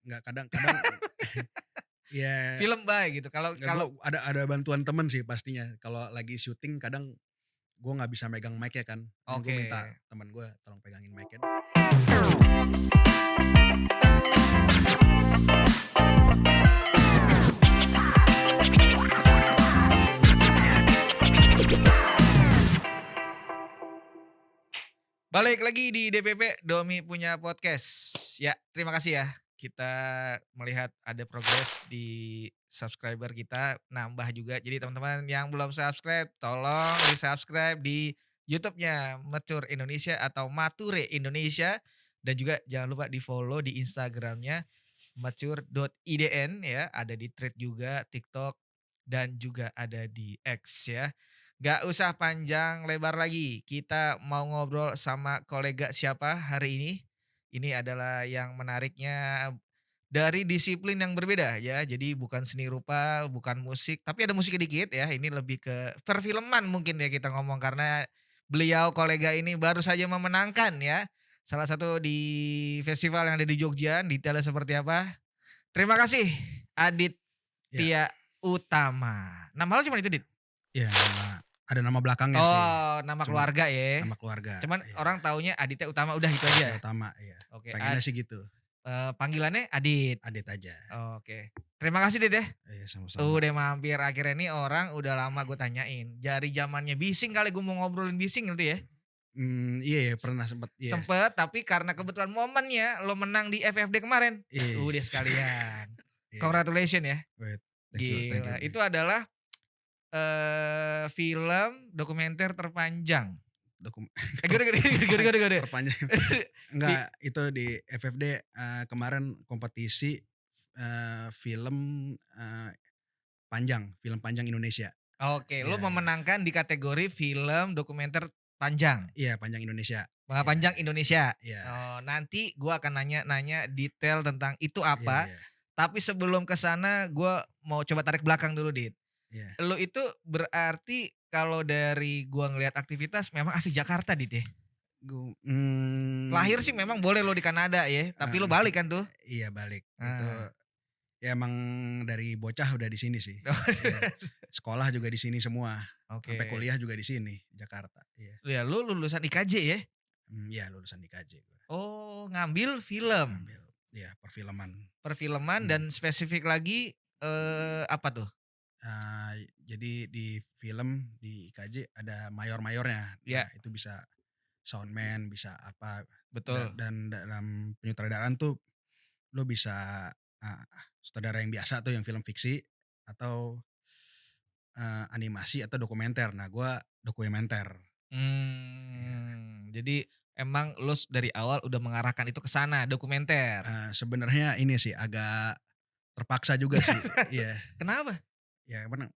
Enggak, kadang-kadang ya Film bae gitu. Kalau enggak, gue kalau ada bantuan temen sih pastinya. Kalau lagi syuting kadang gue nggak bisa megang mic-nya kan. Ini gue oke. minta teman gue tolong pegangin mic-nya. Balik lagi di DPP, Domi Punya Podcast. Ya, terima kasih ya. Kita melihat ada progres di subscriber kita, nambah juga. Jadi teman-teman yang belum subscribe, tolong di-subscribe di YouTube-nya Mature Indonesia atau Mature Indonesia. Dan juga jangan lupa di-follow di Instagram-nya mature.idn ya. Ada di Thread juga, TikTok, dan juga ada di X ya. Gak usah panjang lebar lagi, kita mau ngobrol sama kolega siapa hari ini. Ini adalah yang menariknya dari disiplin yang berbeda ya. Jadi bukan seni rupa, bukan musik, tapi ada musik dikit ya. Ini lebih ke perfilman mungkin ya kita ngomong karena beliau kolega ini baru saja memenangkan ya. Salah satu di festival yang ada di Jogja, detailnya seperti apa. Terima kasih Ya, Aditya Utama. Nama lo cuma itu, Dit? ya ada nama belakangnya sih. Oh, nama Cuma keluarga ya. nama keluarga, Cuman ya. orang taunya Aditya Utama udah itu Aditya aja. Utama, ya. Oke, Pengennya sih gitu, panggilannya Adit. Adit aja. Oke. Terima kasih Dit ya. Iya, sama-sama. Udah mampir akhirnya nih orang udah lama gue tanyain. Dari zamannya Bising kali gue mau ngobrolin Bising gitu ya. Iya ya, pernah sempet, iya. Sempet tapi karena kebetulan momennya lo menang di FFD kemarin. Iya. Udah sekalian. Iya. Congratulations ya. Wait, thank you, Gila. iya. Itu adalah film dokumenter terpanjang. Gede. Perpanjang. Di Enggak, itu di FFD, kemarin kompetisi, film, eee, film panjang Indonesia. Oke, lu Iya, iya. memenangkan di kategori film dokumenter panjang. Iya, panjang Indonesia. Iya, Panjang Indonesia. iya. Oh, nanti gua akan nanya-nanya detail tentang itu Iya, apa. iya. Tapi sebelum ke sana gua mau coba tarik belakang dulu, Dit. Iya. Lu itu berarti kalau dari gua ngelihat aktivitas memang asli Jakarta, Dit ya? Gu Lahir sih memang boleh lo di Kanada ya, tapi lu balik kan tuh? iya balik. Itu Nah. ya emang dari bocah udah di sini sih. Iya. Sekolah juga di sini semua, sampai Oke. kuliah juga di sini, Jakarta. Iya. Ya lu lulusan IKJ ya? Iya, lulusan IKJ gue. Oh, ngambil film. Ngambil, iya, perfilman. Perfilman Mmm. dan spesifik lagi, apa tuh? Jadi di film di IKJ ada mayor-mayornya. Nah, Ya, itu bisa soundman, bisa apa, betul. dan dalam penyutradaraan tuh lo bisa, eee, sutradara yang biasa tuh yang film fiksi atau, animasi atau dokumenter. Nah, gua dokumenter. Iya. Jadi emang lu dari awal udah mengarahkan itu ke sana, dokumenter. Sebenarnya ini sih agak terpaksa juga sih, iya. Kenapa? Ya emang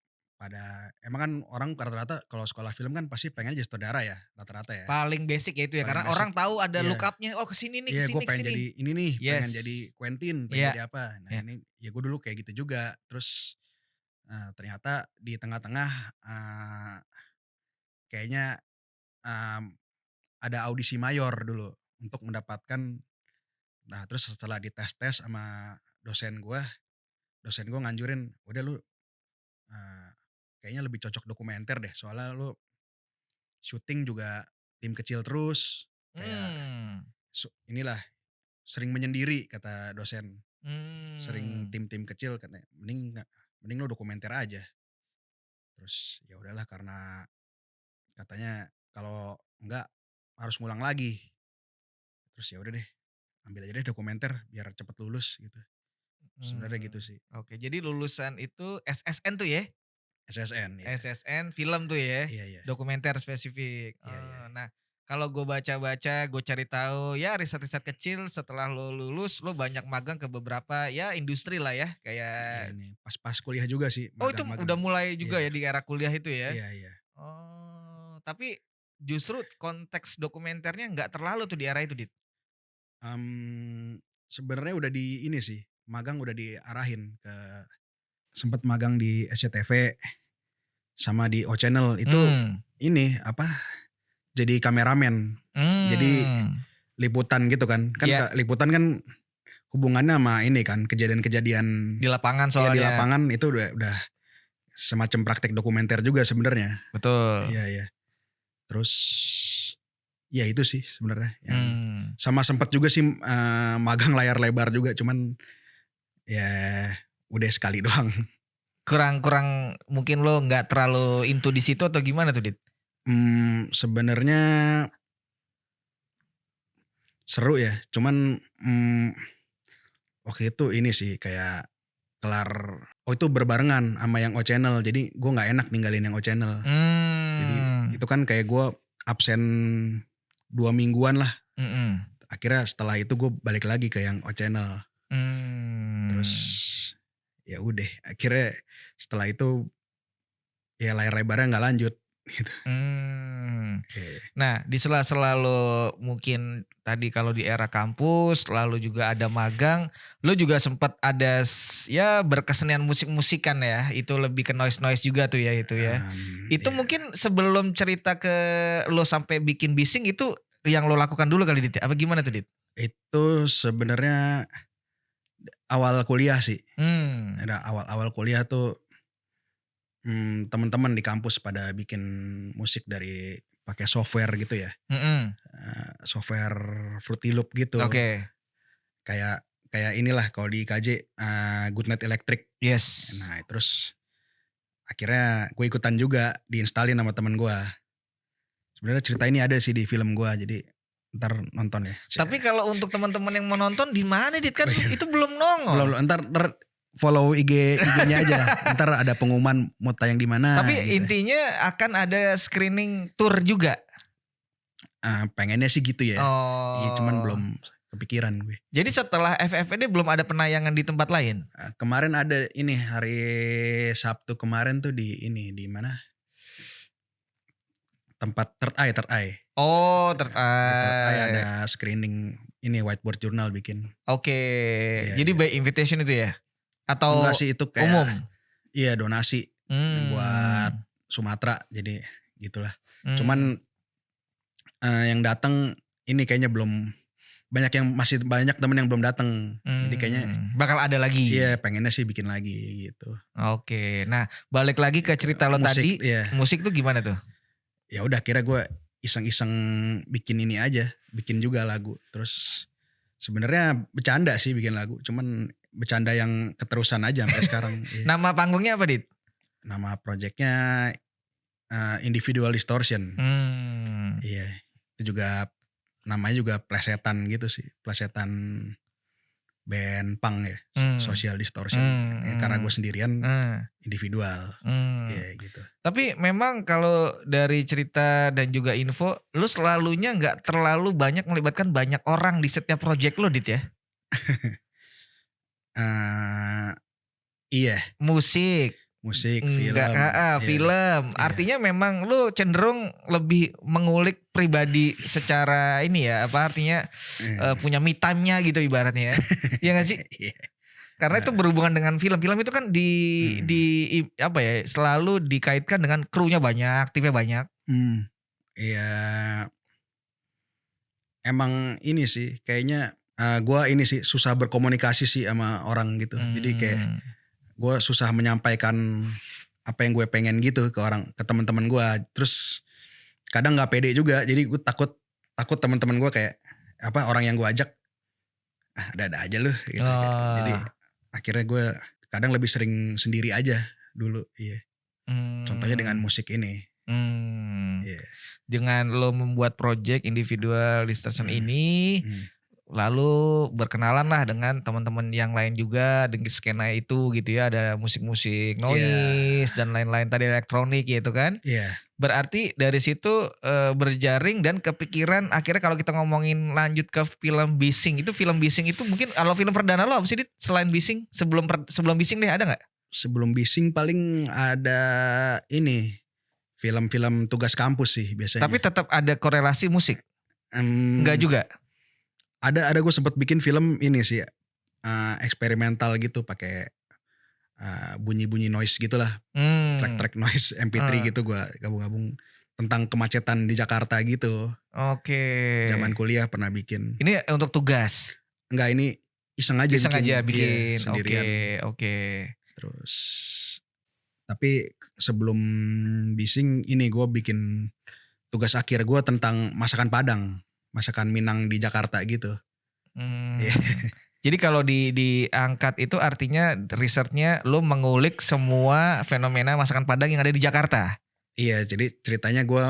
kan orang rata-rata kalau sekolah film kan pasti pengen jadi sutradara ya, rata-rata ya. Paling basic ya itu ya, Paling karena basic, orang tahu ada iya. look up-nya, oh ke sini nih, ke Iya, gue sini ke pengen sini. jadi ini nih, pengen jadi Yes. Quentin, pengen Iya, jadi apa. Nah iya. ini, ya gue dulu kayak gitu juga. Terus, ternyata di tengah-tengah, kayaknya, mmm, ada audisi mayor dulu untuk mendapatkan. Nah terus setelah dites-tes sama dosen gue nganjurin, "Udah lu, eee, kayaknya lebih cocok dokumenter deh, soalnya lu syuting juga tim kecil terus, kayak Mmm, inilah sering menyendiri," kata dosen. Sering mmm. tim-tim kecil katanya, "Mending lu dokumenter aja." Terus ya udahlah, karena katanya kalau enggak harus ngulang lagi. Terus ya udah deh, ambil aja deh dokumenter biar cepet lulus gitu. Sebenarnya gitu sih. Oke, jadi lulusan itu SSN tuh ya? SSN, ya. SSN film tuh ya, Iya, iya. dokumenter spesifik. Iya, iya. Nah kalau gue baca-baca, gue cari tahu ya riset-riset kecil setelah lo lulus, lo banyak magang ke beberapa ya industri lah ya, Iya, kayak ini pas kuliah juga sih, oh itu magang-magang. udah mulai juga Iya, ya di era kuliah itu ya? iya, iya. Oh, tapi justru konteks dokumenternya nggak terlalu tuh di era itu, Dit? Sebenarnya udah di ini sih, magang udah diarahin ke, sempet magang di SCTV sama di O Channel. Itu Mmm, ini, apa, jadi kameramen. Jadi mmm, liputan gitu kan. Kan iya, liputan kan hubungannya sama ini kan kejadian-kejadian Di lapangan ya di soalnya. lapangan itu udah semacam praktek dokumenter juga sebenarnya. Betul. Iya iya. Terus ya itu sih sebenarnya yang Mmm. sama sempet juga sih, magang layar lebar juga cuman ya udah sekali doang. Kurang kurang mungkin lo nggak terlalu into di situ atau gimana tuh, Dit? Sebenarnya seru ya cuman, waktu itu ini sih kayak itu berbarengan sama yang O Channel jadi gue nggak enak ninggalin yang O Channel. Jadi Mmm. itu kan kayak gue absen 2 mingguan lah. Mhm. Akhirnya setelah itu gue balik lagi ke yang O Channel. Terus Mmm. ya udah akhirnya setelah itu ya layar lebarnya nggak lanjut gitu. Mmm. Iya. Nah, di sela-sela lo mungkin tadi kalau di era kampus, lalu juga ada magang, lo juga sempet ada ya berkesenian musik-musikan ya, itu lebih ke noise-noise juga tuh ya itu ya. Itu Iya. mungkin sebelum cerita ke lo sampai bikin bising itu yang lo lakukan dulu kali Dit, apa gimana tuh Dit? Itu sebenarnya awal kuliah sih. Mmm. Ada awal-awal kuliah tuh, teman-teman di kampus pada bikin musik dari pakai software gitu ya, Mhm. software Fruity Loop gitu. Oke. Kayak kayak inilah kalau di IKJ, Goodnight Electric. Yes. Nah terus akhirnya gue ikutan juga diinstalin sama temen gue. Sebenarnya cerita ini ada sih di film gue jadi ntar nonton ya. Tapi kalau untuk teman-teman yang mau nonton di mana Dit? Kan Oh iya. itu belum nongol. Belum entar follow IG-nya aja. Entar ada pengumuman mau tayang di mana Tapi gitu. intinya akan ada screening tour juga? Pengennya sih gitu ya. Iya cuman Oh. belum kepikiran gue. Jadi setelah FFPD belum ada penayangan di tempat lain? Kemarin ada ini hari Sabtu kemarin tuh di ini di mana? Tempat Third Eye. Oh, Third Di Third Eye Eye. ada screening ini whiteboard journal bikin. Oke. Iya Jadi iya. by invitation itu ya? Enggak Atau sih itu umum? kayak iya donasi buat Mmm. Sumatera jadi gitulah. Mmm. Cuman, yang datang ini kayaknya belum masih banyak temen yang belum datang. Jadi kayaknya Bakal ada lagi? iya pengennya sih bikin lagi gitu. Oke. Nah, balik lagi ke Gitu. cerita lo Musik tadi, iya. musik tuh gimana tuh? Ya udah akhirnya gue iseng-iseng bikin ini aja, bikin juga lagu. Terus sebenarnya bercanda sih bikin lagu, cuman bercanda yang keterusan aja sampai sekarang. Iya. Nama panggungnya apa, Dit? Nama projeknya, Individual Distortion. Mmm. Iya, itu juga namanya juga plesetan gitu sih, plesetan band punk ya, Mmm. Social Distortion. Karena gue Mhm. sendirian, Mmm. individual, Mmm. iya gitu. Tapi memang kalau dari cerita dan juga info, lu selalunya nggak terlalu banyak melibatkan banyak orang di setiap project lu, Dit, ya? Eee, iya, Musik, musik, enggak film, heeh, iya film. iya, Artinya memang lu cenderung lebih mengulik pribadi secara ini ya, apa artinya, mmm. punya me time-nya gitu ibaratnya ya. Iya nggak sih? Iya, Karena itu berhubungan dengan film. Film itu kan mmm, apa ya, selalu dikaitkan dengan krunya banyak, timnya banyak. iya emang ini sih kayaknya, gua ini sih susah berkomunikasi sih sama orang gitu. Jadi kayak Mmm. gue susah menyampaikan apa yang gue pengen gitu ke teman-teman gue. Terus kadang nggak pede juga. Jadi gue takut takut teman-teman gue kayak apa orang yang gue ajak ada-ada aja loh gitu. Jadi Oh. akhirnya gue kadang lebih sering sendiri aja dulu. Iya. Contohnya dengan Mmm. musik ini. Mmm. Iya. Dengan lo membuat project individual distortion Mhm, ini, mhm. lalu berkenalanlah dengan teman-teman yang lain juga dengan skena itu gitu ya, ada musik-musik Iya, noise dan lain-lain tadi elektronik gitu kan. iya. Berarti dari situ, berjaring dan kepikiran akhirnya kalau kita ngomongin lanjut ke film Bising, itu film Bising itu mungkin kalau film perdana lo apa sih Dit? Selain Bising, sebelum Bising deh ada nggak? Sebelum Bising paling ada ini film-film tugas kampus sih Tapi biasanya. tetap ada korelasi musik? Enggak Mmm, juga? ada gue sempet bikin film ini sih, eksperimental gitu pakai, bunyi-bunyi noise gitulah, Mmm. track-track noise MP3 Heeh. gitu gua gabung-gabung tentang kemacetan di Jakarta gitu. Oke. Zaman kuliah pernah bikin. Ini untuk tugas? Enggak ini iseng aja Iseng aja bikin, iya bikin, oke sendirian. oke. Terus tapi sebelum bising ini gue bikin tugas akhir gue tentang masakan Padang, masakan Minang di Jakarta gitu. Iya. Jadi kalau diangkat itu artinya risetnya lu mengulik semua fenomena masakan Padang yang ada di Jakarta? Iya, jadi ceritanya gue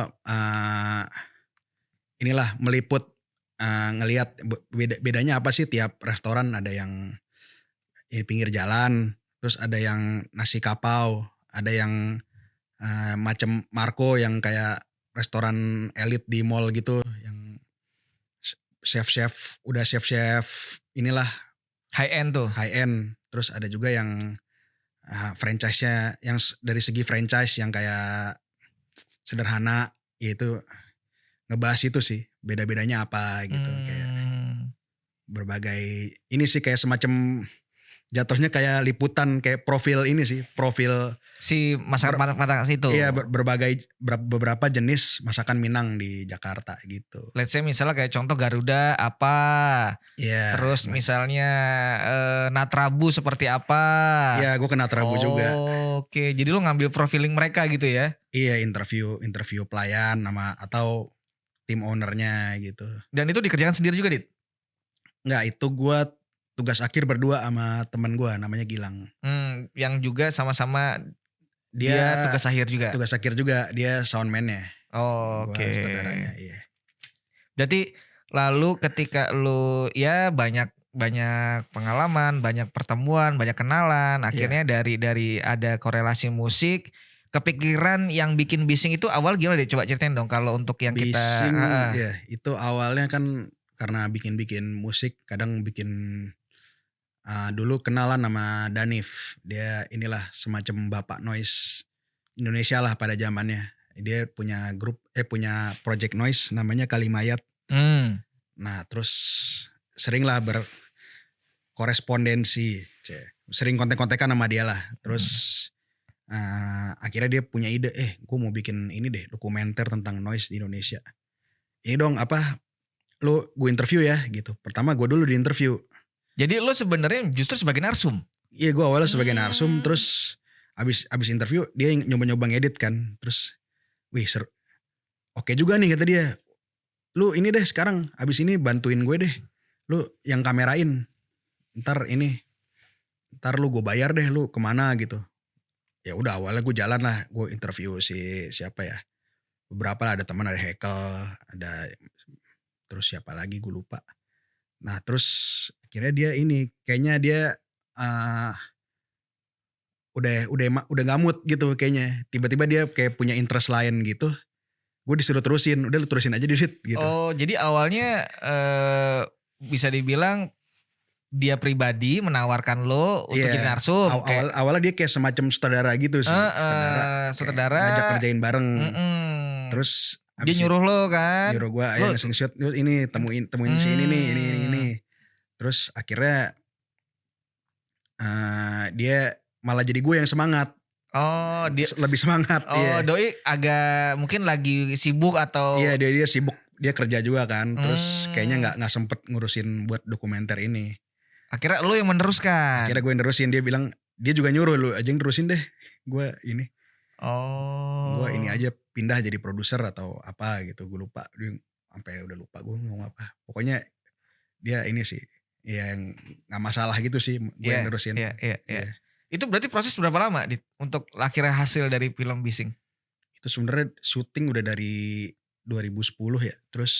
inilah meliput, ngelihat bedanya apa sih tiap restoran, ada yang di pinggir jalan, terus ada yang nasi kapau, ada yang macam Marco yang kayak restoran elit di mall gitu, yang chef-chef udah chef-chef inilah High end tuh? high end. Terus ada juga yang franchise-nya yang dari segi franchise yang kayak sederhana, yaitu ngebahas itu sih beda-bedanya apa gitu, kayak Mmm. berbagai ini sih kayak semacam jatuhnya kayak liputan kayak profil ini sih, profil Si masakan Padang situ? iya berbagai beberapa jenis masakan Minang di Jakarta gitu. Let's say misalnya kayak contoh Garuda apa, Iya, terus misalnya, Natrabu seperti apa. iya gue kena Trabu juga. Oke, jadi lu ngambil profiling mereka gitu ya? Iya interview interview pelayan sama atau tim ownernya gitu. Dan itu dikerjakan sendiri juga, Dit? Enggak, itu gue tugas akhir berdua sama teman gue namanya Gilang. Yang juga sama-sama dia Dia tugas akhir juga? tugas akhir juga, dia soundman-nya. Gue Oke. sutradaranya, iya. Berarti lalu ketika lu ya banyak banyak pengalaman, banyak pertemuan, banyak kenalan, Iya, akhirnya dari ada korelasi musik, kepikiran yang bikin bising itu awal gimana deh? Coba ceritain dong kalau untuk yang kita bising heeh. ya itu awalnya kan karena bikin-bikin musik kadang bikin dulu kenalan sama Danif. Dia inilah semacam bapak noise Indonesia lah pada zamannya. Dia punya punya project noise namanya Kalimayat. Mmm, Nah, terus seringlah berkorespondensi, sering kontek-kontekan sama dia lah. Terus mhm. akhirnya dia punya ide, gue mau bikin ini deh dokumenter tentang noise di Indonesia. Ini dong apa, lu gue interview ya gitu. Pertama gue dulu di interview. Jadi lu sebenarnya justru sebagai narsum? Iya gue awalnya sebagai narsum, Mmm. terus abis interview dia yang nyoba-nyoba ngedit kan. Terus, wih seru, oke juga nih kata dia. Lu ini deh sekarang abis ini bantuin gue deh. Lu yang kamerain. Ntar lu gue bayar deh lu kemana gitu. Ya udah awalnya gue jalan lah, gue interview si siapa ya. Beberapa lah, ada teman, ada Hekel, ada terus siapa lagi gue lupa. Nah terus akhirnya dia ini kayaknya dia uh, udah nggak mood gitu kayaknya. Tiba-tiba dia kayak punya interest lain gitu. Gue disuruh terusin, udah lu terusin aja Dit gitu. Oh, jadi awalnya, bisa dibilang dia pribadi menawarkan lo untuk jadi Iya, narsum kayak awalnya dia kayak semacam sutradara gitu sih, sutradara heeh, kayak ngajak sutradara kerjain bareng. mhm, Terus dia abis itu nyuruh lo kan, nyuruh gue, ayo lo nge-shoot ini, temuin si ini nih, ini. mmm, Terus akhirnya dia malah jadi gue yang semangat, oh dia lebih semangat, oh iya. doi agak mungkin lagi sibuk Iya atau dia sibuk, dia kerja juga kan, terus kayaknya mmm, nggak sempet ngurusin buat dokumenter ini. akhirnya lo yang Akhirnya meneruskan? gue yang nerusin, dia bilang, dia juga nyuruh, "Lu aja yang terusin deh, gue ini Oh, aja pindah jadi produser atau apa gitu, gue lupa." Dia sampai udah lupa gue ngomong apa. Pokoknya dia ini sih, yang nggak masalah gitu sih, gue yang iya nerusin. iya iya iya. Iya. Itu berarti proses berapa lama Dit, untuk akhirnya hasil dari film Bising? Itu sebenarnya syuting udah dari 2010 ya, terus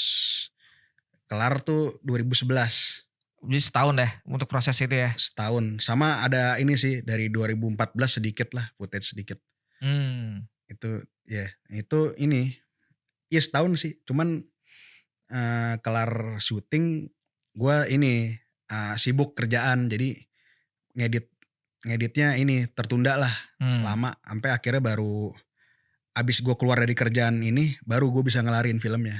kelar tuh 2011, Jadi setahun deh untuk proses itu ya? setahun. Sama ada ini sih dari 2014 sedikit lah, footage sedikit. Mmm, Itu ya, itu ini, iya setahun sih, cuman kelar syuting gue ini, sibuk kerjaan jadi ngedit ngeditnya ini tertunda lah mmm, lama, sampai akhirnya baru abis gue keluar dari kerjaan ini baru gue bisa ngelarin filmnya.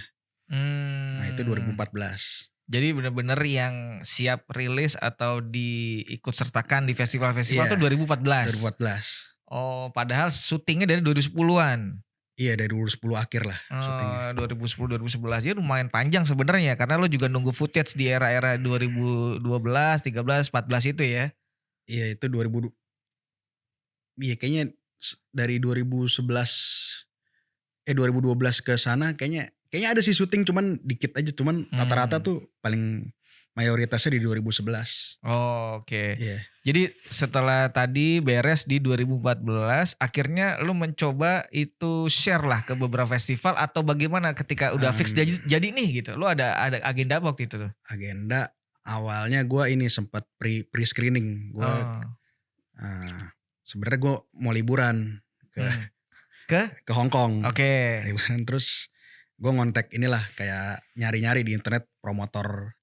Nah itu mmm. 2014. Jadi bener-bener yang siap rilis atau diikut sertakan di festival-festival tuh Iya 2014? 2014. Oh, padahal syutingnya dari 2010-an? Iya dari 2010 akhir lah syutingnya. 2010, 2011 jadi lumayan panjang sebenarnya karena lo juga nunggu footage di era-era 2012, 13, 14 itu ya? Iya itu 2000 iya kayaknya dari 2011 2012 ke sana kayaknya ada sih syuting cuman dikit aja, cuman rata-rata Mmm. tuh paling mayoritasnya di 2011. Oh, oke. Iya, Jadi setelah tadi beres di 2014, akhirnya lu mencoba itu share lah ke beberapa festival atau bagaimana ketika udah fix jadi nih gitu? Lu ada agenda apa waktu itu tuh? agenda awalnya gua ini sempet pre-screening. Gua, Oh, eee, sebenarnya gua mau liburan ke mmm. Ke? ke Hong Kong, Oke. liburan terus gua ngontak inilah kayak nyari-nyari di internet promotor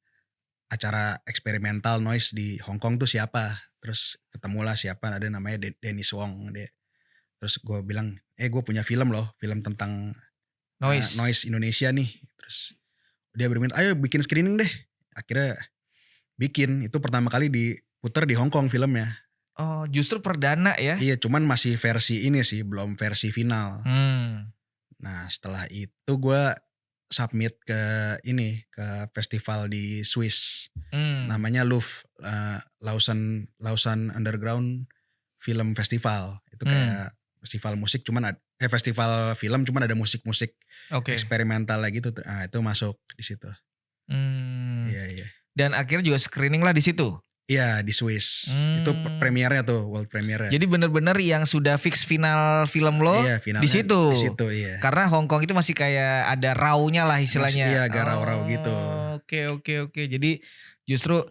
acara eksperimental noise di Hong Kong tuh siapa, terus ketemulah siapa ada namanya Dennis Wong dia. Terus gue bilang, gue punya film loh, film tentang, Noise. noise Indonesia nih. Terus dia berminat, "Ayo bikin screening deh." Akhirnya bikin, itu pertama kali diputer di Hong Kong filmnya. Oh, justru perdana ya? Iya, cuman masih versi ini sih, belum versi final. Mmm. Nah, setelah itu gue submit ke ini, ke festival di Swiss. Mmm. Namanya LUF, Lausanne Lausanne Underground Film Festival. Itu Mmm. kayak festival musik festival film cuman ada musik-musik Oke. eksperimental gitu, itu masuk di situ. Mmm. Iya iya. Dan akhirnya juga screening lah di situ? Iya di Swiss. Itu Mmm. premiernya tuh, world premiere-nya. Jadi bener-bener yang sudah fix final film lo Iya di finalnya di situ? situ, iya. Karena Hong Kong itu masih kayak ada raw-nya lah Masih iya istilahnya. agak raw-raw gitu. Oh, oke, oke, oke. Jadi justru,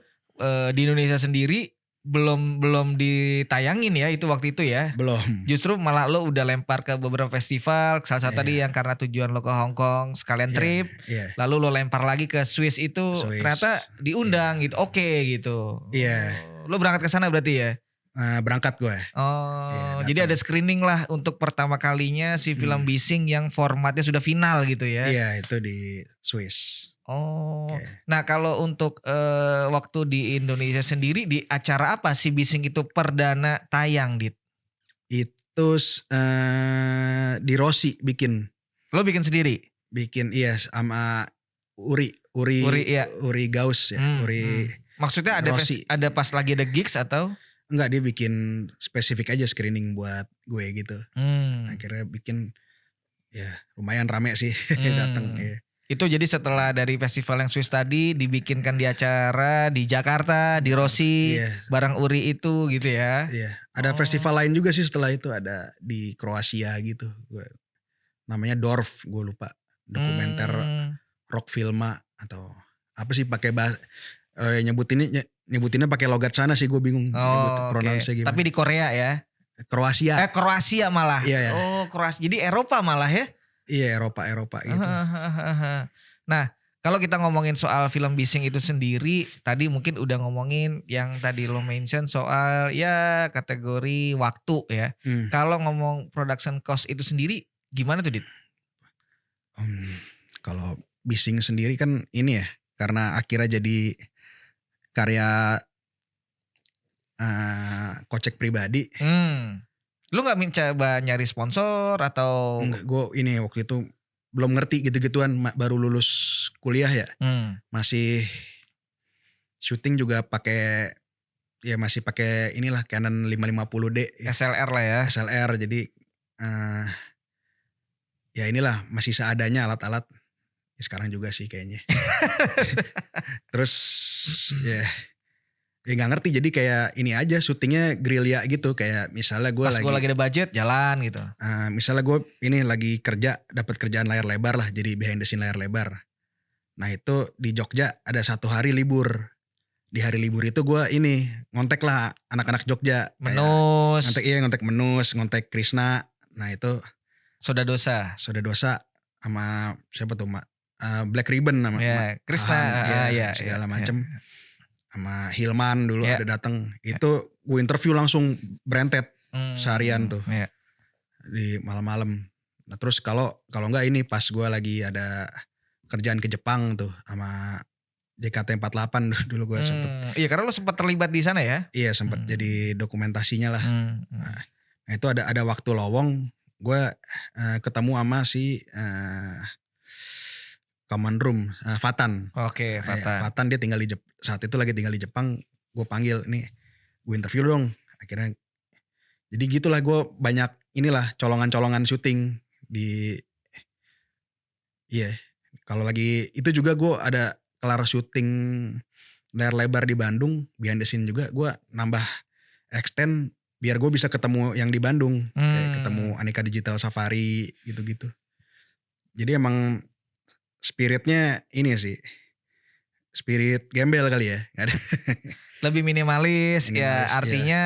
di Indonesia sendiri belum belum ditayangin ya itu waktu itu ya? Belum. Justru malah lo udah lempar ke beberapa festival, salah satu tadi Iya yang karena tujuan lo ke Hong Kong sekalian iya trip, iya. lalu lo lempar lagi ke Swiss itu ternyata Swiss. Iya. diundang gitu, oke gitu. Iya, Oh, lo berangkat ke sana berarti ya? berangkat gue. Iya Oh, jadi ada datang. screening lah untuk pertama kalinya si film Mhm. Bising yang formatnya sudah final gitu ya? Iya itu di Swiss. Oh, Oke. nah kalau untuk, waktu di Indonesia sendiri di acara apa si Bising itu perdana tayang, Dit? Itu di Rossi bikin. Lo bikin sendiri? Bikin iya sama Uri Uri Uri ya? Uri Gaus ya, Uri Maksudnya Rossi. ada pas lagi ada gigs atau? Enggak, dia bikin spesifik aja screening buat gue gitu. Mmm, Akhirnya bikin, ya lumayan rame sih dateng, mmm. iya. Itu jadi setelah dari festival yang Swiss tadi dibikinkan di acara di Jakarta, di Rossi, Iya bareng Uri itu gitu ya? iya. Ada Oh. festival lain juga sih setelah itu, ada di Kroasia gitu. Namanya Dorf, gue lupa. Dokumenter Mmm. rock filma atau apa sih pakai nyebutinnya pakai logat sana sih gue bingung Oh, oke. pronounce Tapi gimana. di Korea ya? Kroasia. Kroasia malah? Iya ya. Oh, jadi Eropa malah ya? Iya Eropa gitu. Heeh, heeh, heeh, heeh. Nah, kalau kita ngomongin soal film Bising itu sendiri, tadi mungkin udah ngomongin yang tadi lo mention soal ya kategori waktu ya. Mmm, Kalau ngomong production cost itu sendiri gimana tuh, Dit? mmm, kalau Bising sendiri kan ini ya, karena akhirnya jadi karya, kocek pribadi. Mmm. Lu nggak coba nyari sponsor atau Enggak, gue ini waktu itu belum ngerti gitu-gituan, baru lulus kuliah ya, mmm, masih syuting juga masih pakai inilah Canon 550D ya, SLR lah ya? SLR jadi, eee, ya inilah masih seadanya alat-alat, ya sekarang juga sih kayaknya. Terus ya nggak ngerti jadi kayak ini aja syutingnya gerilya gitu kayak misalnya gue Pas gue lagi, lagi ada budget jalan gitu? misalnya gue ini lagi kerja dapat kerjaan layar lebar lah jadi behind the scene layar lebar. Nah itu di Jogja ada 1 hari libur. Di hari libur itu gue ini ngontek lah anak-anak Jogja kayak Menus, ngontek Menus, ngontek Krisna. Nah itu Soda Dosa? Soda Dosa sama siapa tuh Black Ribbon sama Ya, Krisna, Ahan heeh, ya iya, iya, segala iya, macem. Sama Hilman dulu iya, ada dateng. iya, Itu gue interview langsung berentet seharian mmm, tuh iya, di malam-malam. Nah terus kalau kalau enggak ini pas gue lagi ada kerjaan ke Jepang tuh sama JKT48 dulu gue sempet, iya karena lu sempat terlibat di sana ya? iya sempet Mmm, jadi dokumentasinya lah. mmm, mhm, Nah itu ada waktu lowong, gue, ketemu sama si, Common Room, Fatan. Oke, Iya, Fatan. Fatan dia tinggal di saat itu lagi tinggal di Jepang, gue panggil, "Nih, gue interview lu dong." Akhirnya jadi gitulah gue banyak inilah colongan-colongan syuting di iya, kalau lagi itu juga gue ada kelar syuting layar lebar di Bandung, behind the scene juga, gue nambah extend biar gue bisa ketemu yang di Bandung, kayak ketemu Mmm. Aneka Digital Safari gitu-gitu. Jadi emang spiritnya ini sih, spirit gembel kali ya, nggak ada Lebih minimalis, ya minimalis, iya. artinya,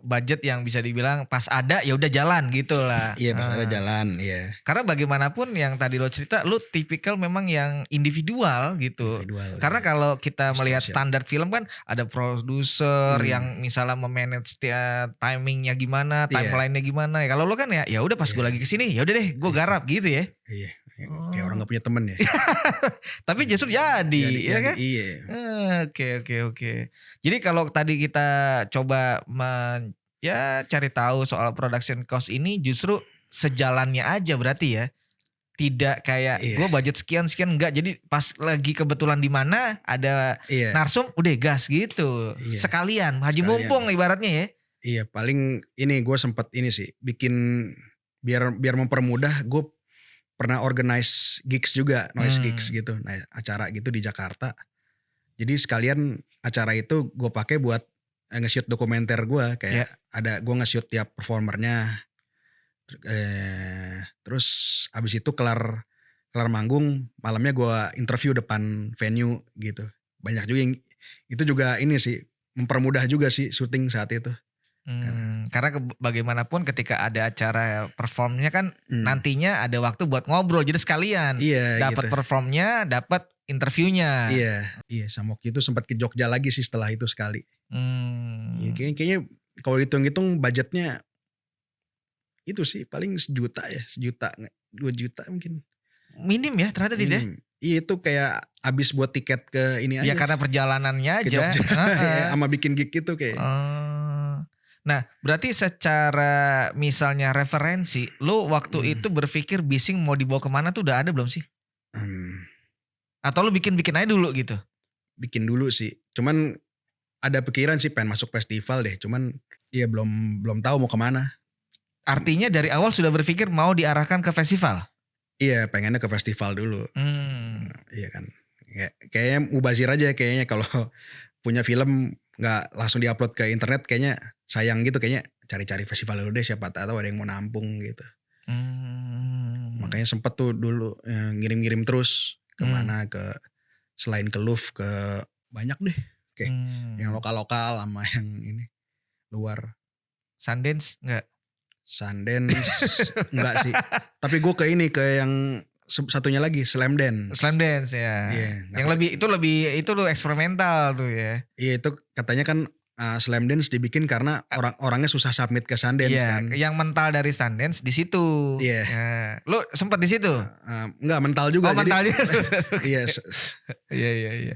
budget yang bisa dibilang pas ada, ya udah jalan gitulah, Iya pas ada jalan, iya, karena bagaimanapun yang tadi lo cerita, lu tipikal memang yang individual gitu. individual, Karena iya, kalau kita melihat distortion. standar film kan ada produser Mmm, yang misalnya me-manage timing-nya gimana, iya timeline-nya gimana. Ya kalau lu kan ya udah pas gue iya lagi ke sini, ya udah deh gue iya garap gitu ya. iya, kayak orang Oh. nggak punya temen ya. Tapi justru jadi, ya Jadi kan? iya, Oke. Jadi kalau tadi kita coba ya cari tahu soal production cost ini justru sejalannya aja berarti ya? Tidak kayak iya gue budget sekian enggak, jadi pas lagi kebetulan di mana ada iya narsum udah gas gitu, iya, sekalian haji sekalian. mumpung ibaratnya ya? Iya paling ini gue sempet ini sih, bikin biar biar mempermudah gue pernah organize gigs juga, noise gigs Mmm, gitu. Nah acara gitu di Jakarta. Jadi sekalian acara itu gue pakai buat, nge-shoot dokumenter gue, kayak ya, ada gue nge-shoot tiap performernya, terus abis itu kelar kelar manggung, malamnya gue interview depan venue gitu. Banyak juga yang itu juga ini sih, mempermudah juga sih syuting saat itu. Karena karena bagaimanapun ketika ada acara perform-nya kan mmm, nantinya ada waktu buat ngobrol, jadi sekalian iya gitu. dapat perform-nya, dapat interview-nya. Iya iya sama waktu itu sempat ke Jogja lagi sih setelah itu sekali. Iya Mmm, kayaknya kalau hitung-hitung budgetnya itu sih paling 1 juta ya, 1 juta 2 juta mungkin, minim ya ternyata Dit ya? minim. Iya itu kayak habis buat tiket ke ini Ya aja, karena perjalanannya ke aja, Jogja ya heeh. sama bikin gig itu kayak. Oh. Nah, berarti secara misalnya referensi, lu waktu Mmm, itu berpikir Bising mau dibawa kemana tuh udah ada belum sih? mmm, Atau lu bikin-bikin aja dulu gitu? bikin dulu sih. Cuman ada pikiran sih pengen masuk festival deh, cuman iya belum belum tahu mau kemana. Artinya dari awal sudah berpikir mau diarahkan ke festival? Iya pengennya ke festival dulu, Mmm, iya kan. Kayaknya mubazir aja kayaknya kalau punya film nggak langsung diupload ke internet kayaknya sayang gitu, kayaknya cari-cari festival dulu deh siapa tahu ada yang mau nampung gitu. mmm, Makanya sempet tuh dulu, ngirim-ngirim terus mmm, kemana, selain ke Louvre ke banyak deh, kayak yang mmm. lokal-lokal sama yang ini luar. Sundance enggak? Sundance enggak sih, tapi gue ke ini, ke yang satunya lagi Slamdance. Slamdance ya, Iya, nggak yang tahu lebih itu lu eksperimental tuh ya? iya itu katanya kan, Slamdance dibikin karena orang-orangnya susah submit ke Sundance Iya, kan. yang mental dari Sundance di situ. Iya, Ya, lu sempet di situ? enggak mental juga Oh jadi mentalnya iya iya.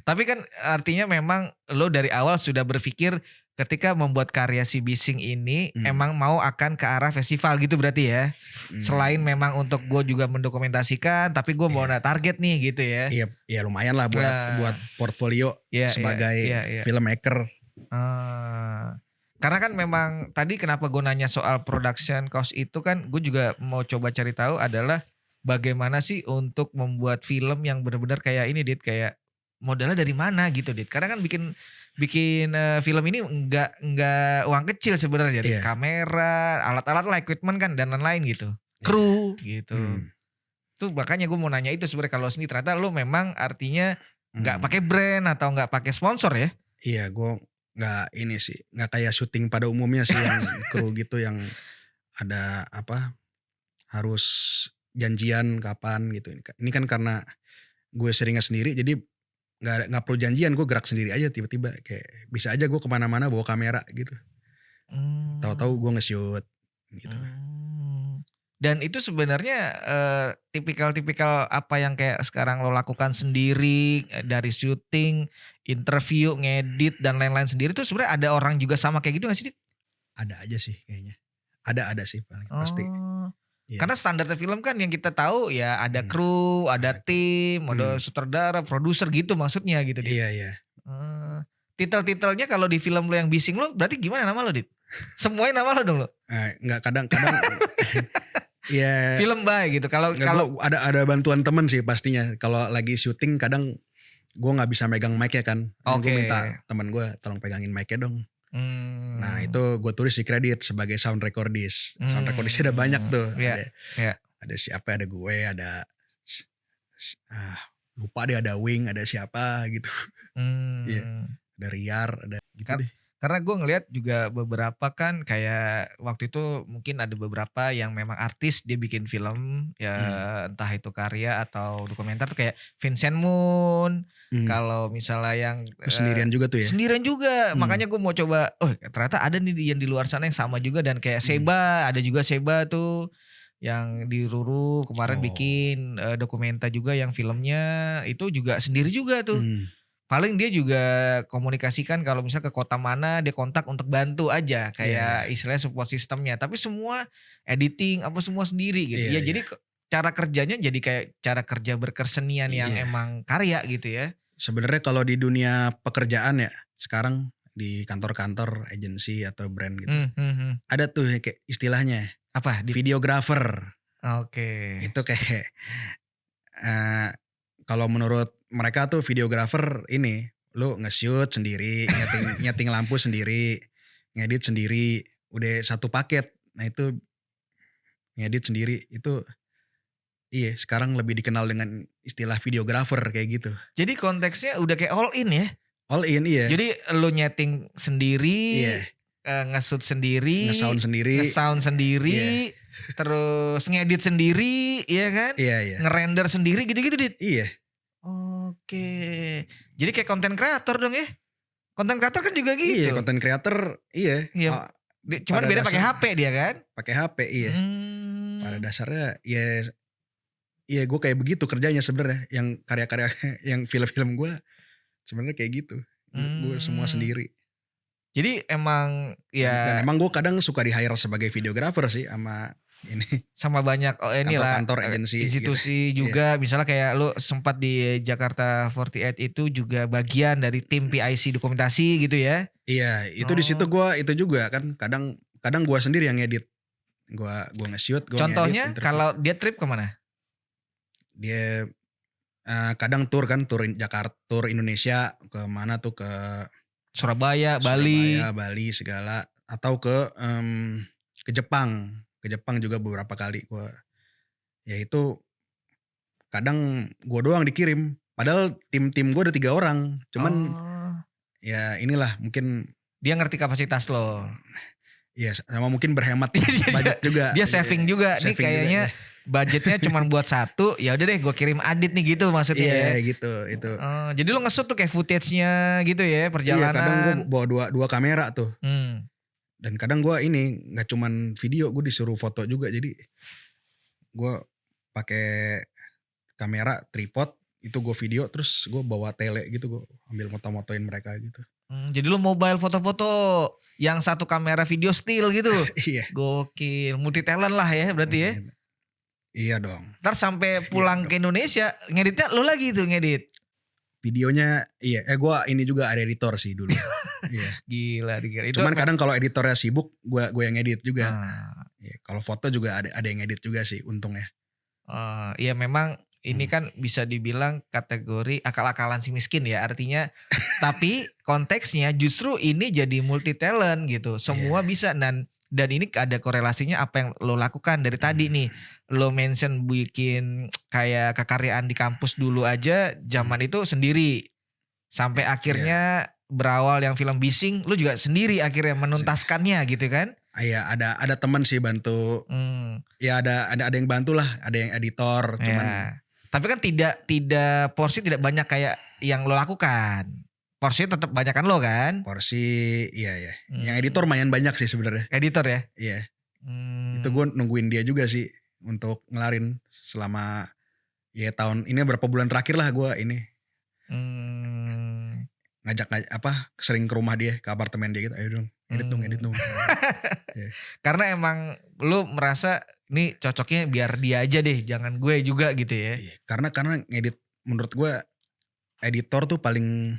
Tapi kan artinya memang lu dari awal sudah berpikir ketika membuat karya si Bising ini mmm, emang mau akan ke arah festival gitu berarti ya? Selain mmm, memang untuk gue juga mendokumentasikan, tapi gue mau iya ada target nih gitu ya? iya iya lumayan lah buat Nah, portfolio sebagai iya. filmmaker. Eee, karena kan memang tadi kenapa gue nanya soal production cost itu kan gue juga mau coba cari tahu adalah bagaimana sih untuk membuat film yang benar-benar kayak ini Dit, kayak modalnya dari mana gitu Dit. Karena kan bikin bikin, film ini enggak uang kecil sebenarnya dari Iya, kamera, alat-alat lah, equipment kan dan lain-lain gitu, iya, kru gitu. mmm, Tuh makanya gue mau nanya itu sebenarnya kalau seni ternyata lu memang artinya nggak mmm, pakai brand atau nggak pakai sponsor ya? iya gue nggak ini sih, nggak kayak syuting pada umumnya sih yang kru gitu yang ada apa, harus janjian kapan gitu. Ini kan karena gue seringnya sendiri jadi nggak perlu janjian, gue gerak sendiri aja tiba-tiba kayak bisa aja gue kemana mana bawa kamera gitu, tahu-tahu Mmm, gue nge-shoot gitu. mmm. Dan itu sebenarnya, tipikal-tipikal apa yang kayak sekarang lo lakukan sendiri, dari syuting, interview, ngedit, dan lain-lain sendiri tuh sebenarnya ada orang juga sama kayak gitu nggak sih, Dit? Ada aja sih kayaknya. Ada sih paling pasti. Oh, Iya. karena standarnya film kan yang kita tahu ya ada Mmm, kru, ada ada tim, ada mmm, sutradara, produser gitu maksudnya gitu, Dit. iya iya. Eee, titel-titelnya kalau di film lo yang Bising lo berarti gimana nama lo, Dit? Semuanya nama lo dong lo? Enggak kadang-kadang ya Film Bay gitu kalau enggak kalau ada bantuan temen sih pastinya. Kalau lagi syuting kadang gue nggak bisa megang mic-nya kan, gue oke. minta temen gue, "Tolong pegangin mic-nya dong." Nah Mmm, itu gue tulis di kredit sebagai sound recordist. Sound recordist ada banyak tuh, iya iya, ada siapa, ada gue, ada s s lupa deh ada Wing, ada siapa gitu. Iya, mmm. ada Riar, ada gitu Kar deh. karena gue ngelihat juga beberapa kan kayak waktu itu mungkin ada beberapa yang memang artis dia bikin film, ya Mmm, entah itu karya atau dokumenter tuh kayak Vincent Moon, mmm, kalau misalnya yang, itu sendirian juga tuh ya? sendirian juga Mmm, makanya gue mau coba, oh ternyata ada nih yang di luar sana yang sama juga dan kayak mmm, Seba, ada juga Seba tuh yang di Ruru kemarin oh, bikin, dokumenter juga yang filmnya itu juga sendiri juga tuh. mmm, Paling dia juga komunikasikan kalau misal ke kota mana dia kontak untuk bantu aja, iya iya, kayak istilahnya support sistemnya, tapi semua editing apa semua sendiri gitu. iya Ya iya, jadi cara kerjanya jadi kayak cara kerja berkesenian yang iya. emang karya gitu ya. Sebenarnya kalau di dunia pekerjaan ya, sekarang di kantor-kantor agensi atau brand gitu, Mmm, mhm mhm. ada tuh ya kayak istilahnya, Apa videographer. oke. Itu kayak, eee, kalau menurut mereka tuh videographer ini, lu nge-shoot sendiri, nyeting nyeting lampu sendiri, ngedit sendiri, udah satu paket. Nah itu ngedit sendiri, itu iya sekarang lebih dikenal dengan istilah videographer kayak gitu. Jadi konteksnya udah kayak all in ya? All in iya, Jadi lu nyeting sendiri, iya, nge-shoot sendiri, nge-sound sendiri, nge-sound iya, sendiri, terus ngedit sendiri, iya kan? iya iya, Ngerender sendiri gitu-gitu, Dit? iya Oke. Jadi kayak konten kreator dong ya? Konten kreator kan juga iya gitu? content creator iya, Iya, cuman pada beda pakai dasar HP dia kan? pakai HP iya, pada Mmm, dasarnya ya iya gue kayak begitu kerjanya sebenarnya, yang karya-karya yang film-film gue sebenarnya kayak gitu, gue semua mmm. sendiri Jadi emang dan ya emang gue kadang suka di-hire sebagai videographer sih sama ini sama banyak, oh inilah, kantor-kantor agensi gitu. institusi Iya juga misalnya kayak lu sempat di Jakarta 48 itu juga bagian dari tim PIC dokumentasi gitu ya? iya, itu di situ Oh, gue itu juga kan kadang kadang gue sendiri yang ngedit, gue nge-shoot, gue ngedit, contohnya interview. kalau dia trip ke mana? Dia, kadang tur kan, tur Indonesia ke mana tuh, ke Surabaya, Surabaya, Bali? Bali segala, atau ke Jepang. Ke Jepang juga beberapa kali gue. Ya itu kadang gue doang dikirim, padahal tim-tim gue ada 3 orang, cuman Oh, ya inilah mungkin, dia ngerti kapasitas lo. ya sama mungkin berhemat Dia budget juga, dia saving juga, nih saving juga kayaknya ya. budgetnya cuman buat satu, ya udah deh gue kirim Adit nih gitu maksudnya Iya ya? gitu, itu. Oh, jadi lo nge-shoot tuh kayak footage-nya gitu ya, Iya kadang gue perjalanan? bawa dua dua kamera tuh, Mmm, dan kadang gue ini, nggak cuman video, gue disuruh foto juga, jadi gue pakai kamera tripod, itu gue video, terus gue bawa tele gitu, gue ambil moto-motoin mereka gitu. jadi lo mobile foto-foto, yang satu kamera video still gitu? Iya, Gokil, multi talent lah ya berarti ya? lumayan. Iya dong, Entar sampai iya pulang dong. ke Indonesia, ngeditnya lu lagi tuh ngedit? Videonya iya, gue ini juga ada editor sih dulu. Iya, Gila gila, itu cuman kadang kalau editornya sibuk, gue yang edit juga. ah, Iya, kalau foto juga ada yang edit juga sih untungnya. iya memang ini Mmm, kan bisa dibilang kategori akal-akalan si miskin ya, artinya tapi konteksnya justru ini jadi multi talent gitu, iya, semua bisa dan ini ada korelasinya apa yang lo lakukan dari tadi nih, mmm, lo mention bikin kayak kekaryaan di kampus dulu aja mmm, zaman itu sendiri, sampai iya, akhirnya berawal yang film Bising, lu juga sendiri akhirnya menuntaskannya gitu kan? iya ada temen sih bantu, Mmm. ya ada yang bantulah, ada yang editor, cuman Ya. Tapi kan tidak tidak porsi tidak banyak kayak yang lo lakukan. Porsinya tetap banyakan lo kan? porsi iya iya, yang editor Mmm, lumayan banyak sih sebenarnya. editor ya? Iya, itu Mmm, gue nungguin dia juga sih untuk ngelarin selama, ya tahun ini berapa bulan terakhir lah gue ini, mmm, ngajak apa, sering ke rumah dia, ke apartemen dia gitu, "Ayo dong." edit Mmm. dong. Iya. Karena emang lu merasa, "Nih cocoknya biar dia aja deh, jangan gue juga," gitu ya? Iya, karena ngedit menurut gua editor tuh paling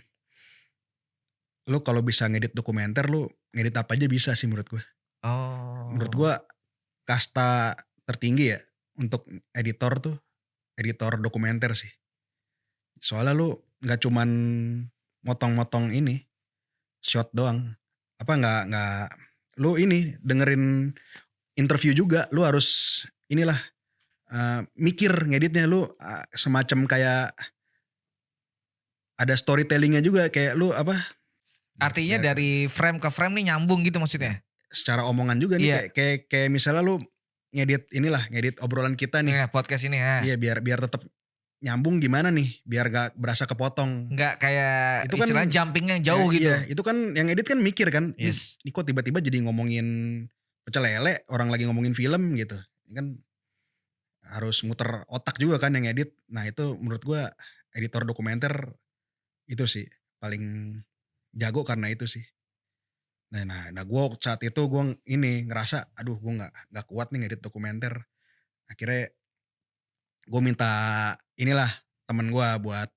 lu kalau bisa ngedit dokumenter lu ngedit apa aja bisa sih menurut gua. Menurut Oh. gua kasta tertinggi ya untuk editor tuh editor dokumenter sih. Soalnya lu nggak cuman motong-motong ini, shot doang. Apa nggak lu ini dengerin interview juga, lu harus inilah, mikir ngeditnya lu, semacam kayak ada storytelling-nya juga kayak lu apa, biar Artinya biar dari frame ke frame nih nyambung gitu ya maksudnya? secara omongan juga nih Iya, kayak misalnya lu ngedit inilah, ngedit obrolan kita nih. iya podcast ini ya. Iya biar biar tetap nyambung gimana nih, biar gak berasa kepotong. Nggak kayak Itu kan istilahnya jumping-nya jauh gitu? iya, itu kan yang edit kan mikir kan, Yes. ini kok tiba-tiba jadi ngomongin pecel lele, orang lagi ngomongin film gitu. Ini kan harus muter otak juga kan yang edit. Nah itu menurut gua editor dokumenter itu sih paling jago karena itu sih. Nah gua saat itu gua ini ngerasa, aduh gua nggak kuat nih ngedit dokumenter. Akhirnya gua minta inilah temen gua buat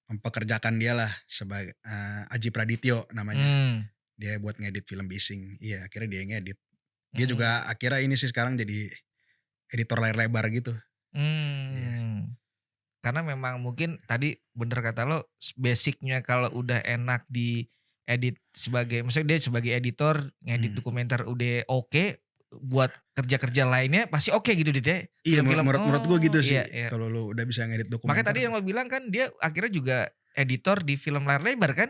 mempekerjakan dia lah sebagai Aji Pradityo namanya. Mmm, Dia buat ngedit film Bising. Iya, akhirnya dia yang ngedit. Dia mhm, juga akhirnya ini sih sekarang jadi editor layar lebar gitu. Iya. mmm. Karena memang mungkin tadi bener kata lo, basic-nya kalau udah enak diedit sebagai maksudnya dia sebagai editor, ngedit Mhm. dokumenter udah oke, buat kerja-kerja lainnya pasti oke gitu Dit ya? Iya Film-film menurut gue oh, gitu sih, iya iya. kalau lu udah bisa ngedit Makanya dokumenter. tadi yang lo bilang kan dia akhirnya juga editor di film layar lebar kan?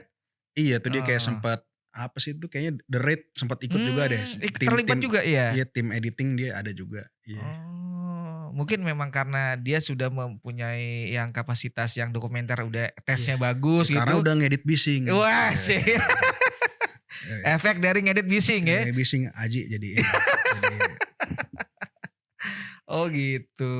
Iya tuh dia kayak Oh. sempet, apa sih itu kayaknya The Raid sempet ikut juga deh, Terlibat tim-tim juga ya? iya tim editing dia ada juga, iya. Oh, mungkin memang karena dia sudah mempunyai yang kapasitas yang dokumenter udah Iya. tesnya Ya bagus karena gitu. udah ngedit Bising. Wah Iya. sih, Eee, efek dari ngedit bising ya? Bising Aji jadi ini, jadi Oh gitu.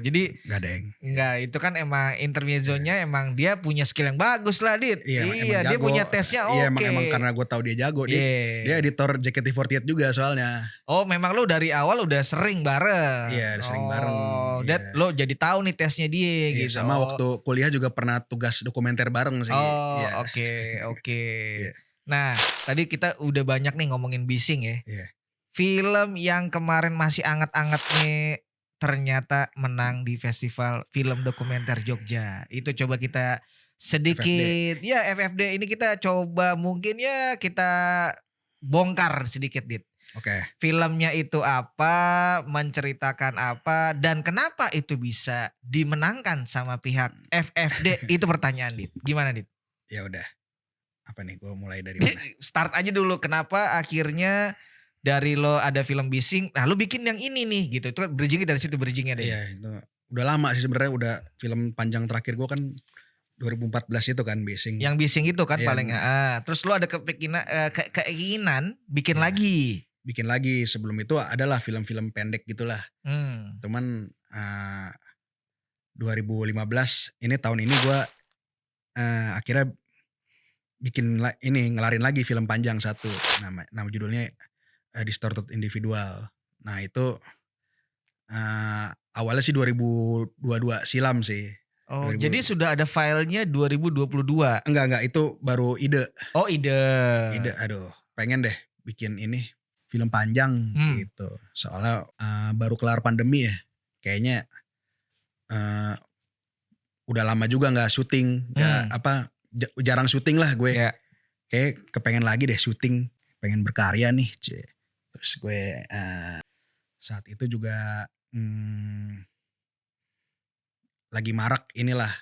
Jadi Gadeng. Iya. enggak, itu kan emang Iya. intermezzonya emang dia punya skill yang bagus lah Dit. Iya emang Iya, dia jago, punya tesnya iya emang oke. karena gue tahu dia jago, dia Iya. editor JKT48 juga soalnya. Oh memang lu dari awal udah sering Iya bareng? udah sering bareng, Oh, iya. lo jadi tahu nih tesnya dia Iya gitu? sama Oh. waktu kuliah juga pernah tugas dokumenter bareng sih, Oh, iya. oke oke. Iya Nah, tadi kita udah banyak nih ngomongin Bising ya. iya, Film yang kemarin masih anget-angetnya ternyata menang di Festival Film Dokumenter Jogja. Itu coba kita FFD, sedikit ya FFD ini kita coba mungkin ya kita bongkar sedikit Dit. oke. Filmnya itu apa, menceritakan apa, dan kenapa itu bisa dimenangkan sama pihak FFD? Itu pertanyaan Dit. Gimana Dit? Ya udah, apa nih gue mulai dari mana? Start aja dulu kenapa akhirnya dari lo ada film Bising, nah lu bikin yang ini nih gitu. Itu kan bridging dari situ bridging-nya deh. Iya itu udah lama sih sebenarnya, udah film panjang terakhir gue kan 2014 itu kan Bising. Yang Bising itu kan Iya, paling heeh. Terus lu ada keinginan bikin iya, lagi. bikin lagi sebelum itu adalah film-film pendek gitulah. Mmm, Cuman, 2015 ini tahun ini gue, akhirnya bikin ini ngelarin lagi film panjang satu, nama judulnya, Distorted Individual. Nah itu, awalnya sih 2022 silam sih, oh 2000 jadi sudah ada filenya 2022? enggak itu baru ide Oh ide. ide aduh pengen deh bikin ini film panjang Mmm, gitu. Soalnya, baru kelar pandemi ya, kayaknya, eee, udah lama juga nggak syuting, nggak mmm, apa, jarang syuting lah gue. ya, Kayak kepengen lagi deh syuting, pengen berkarya nih, Terus gue, saat itu juga, lagi marak inilah,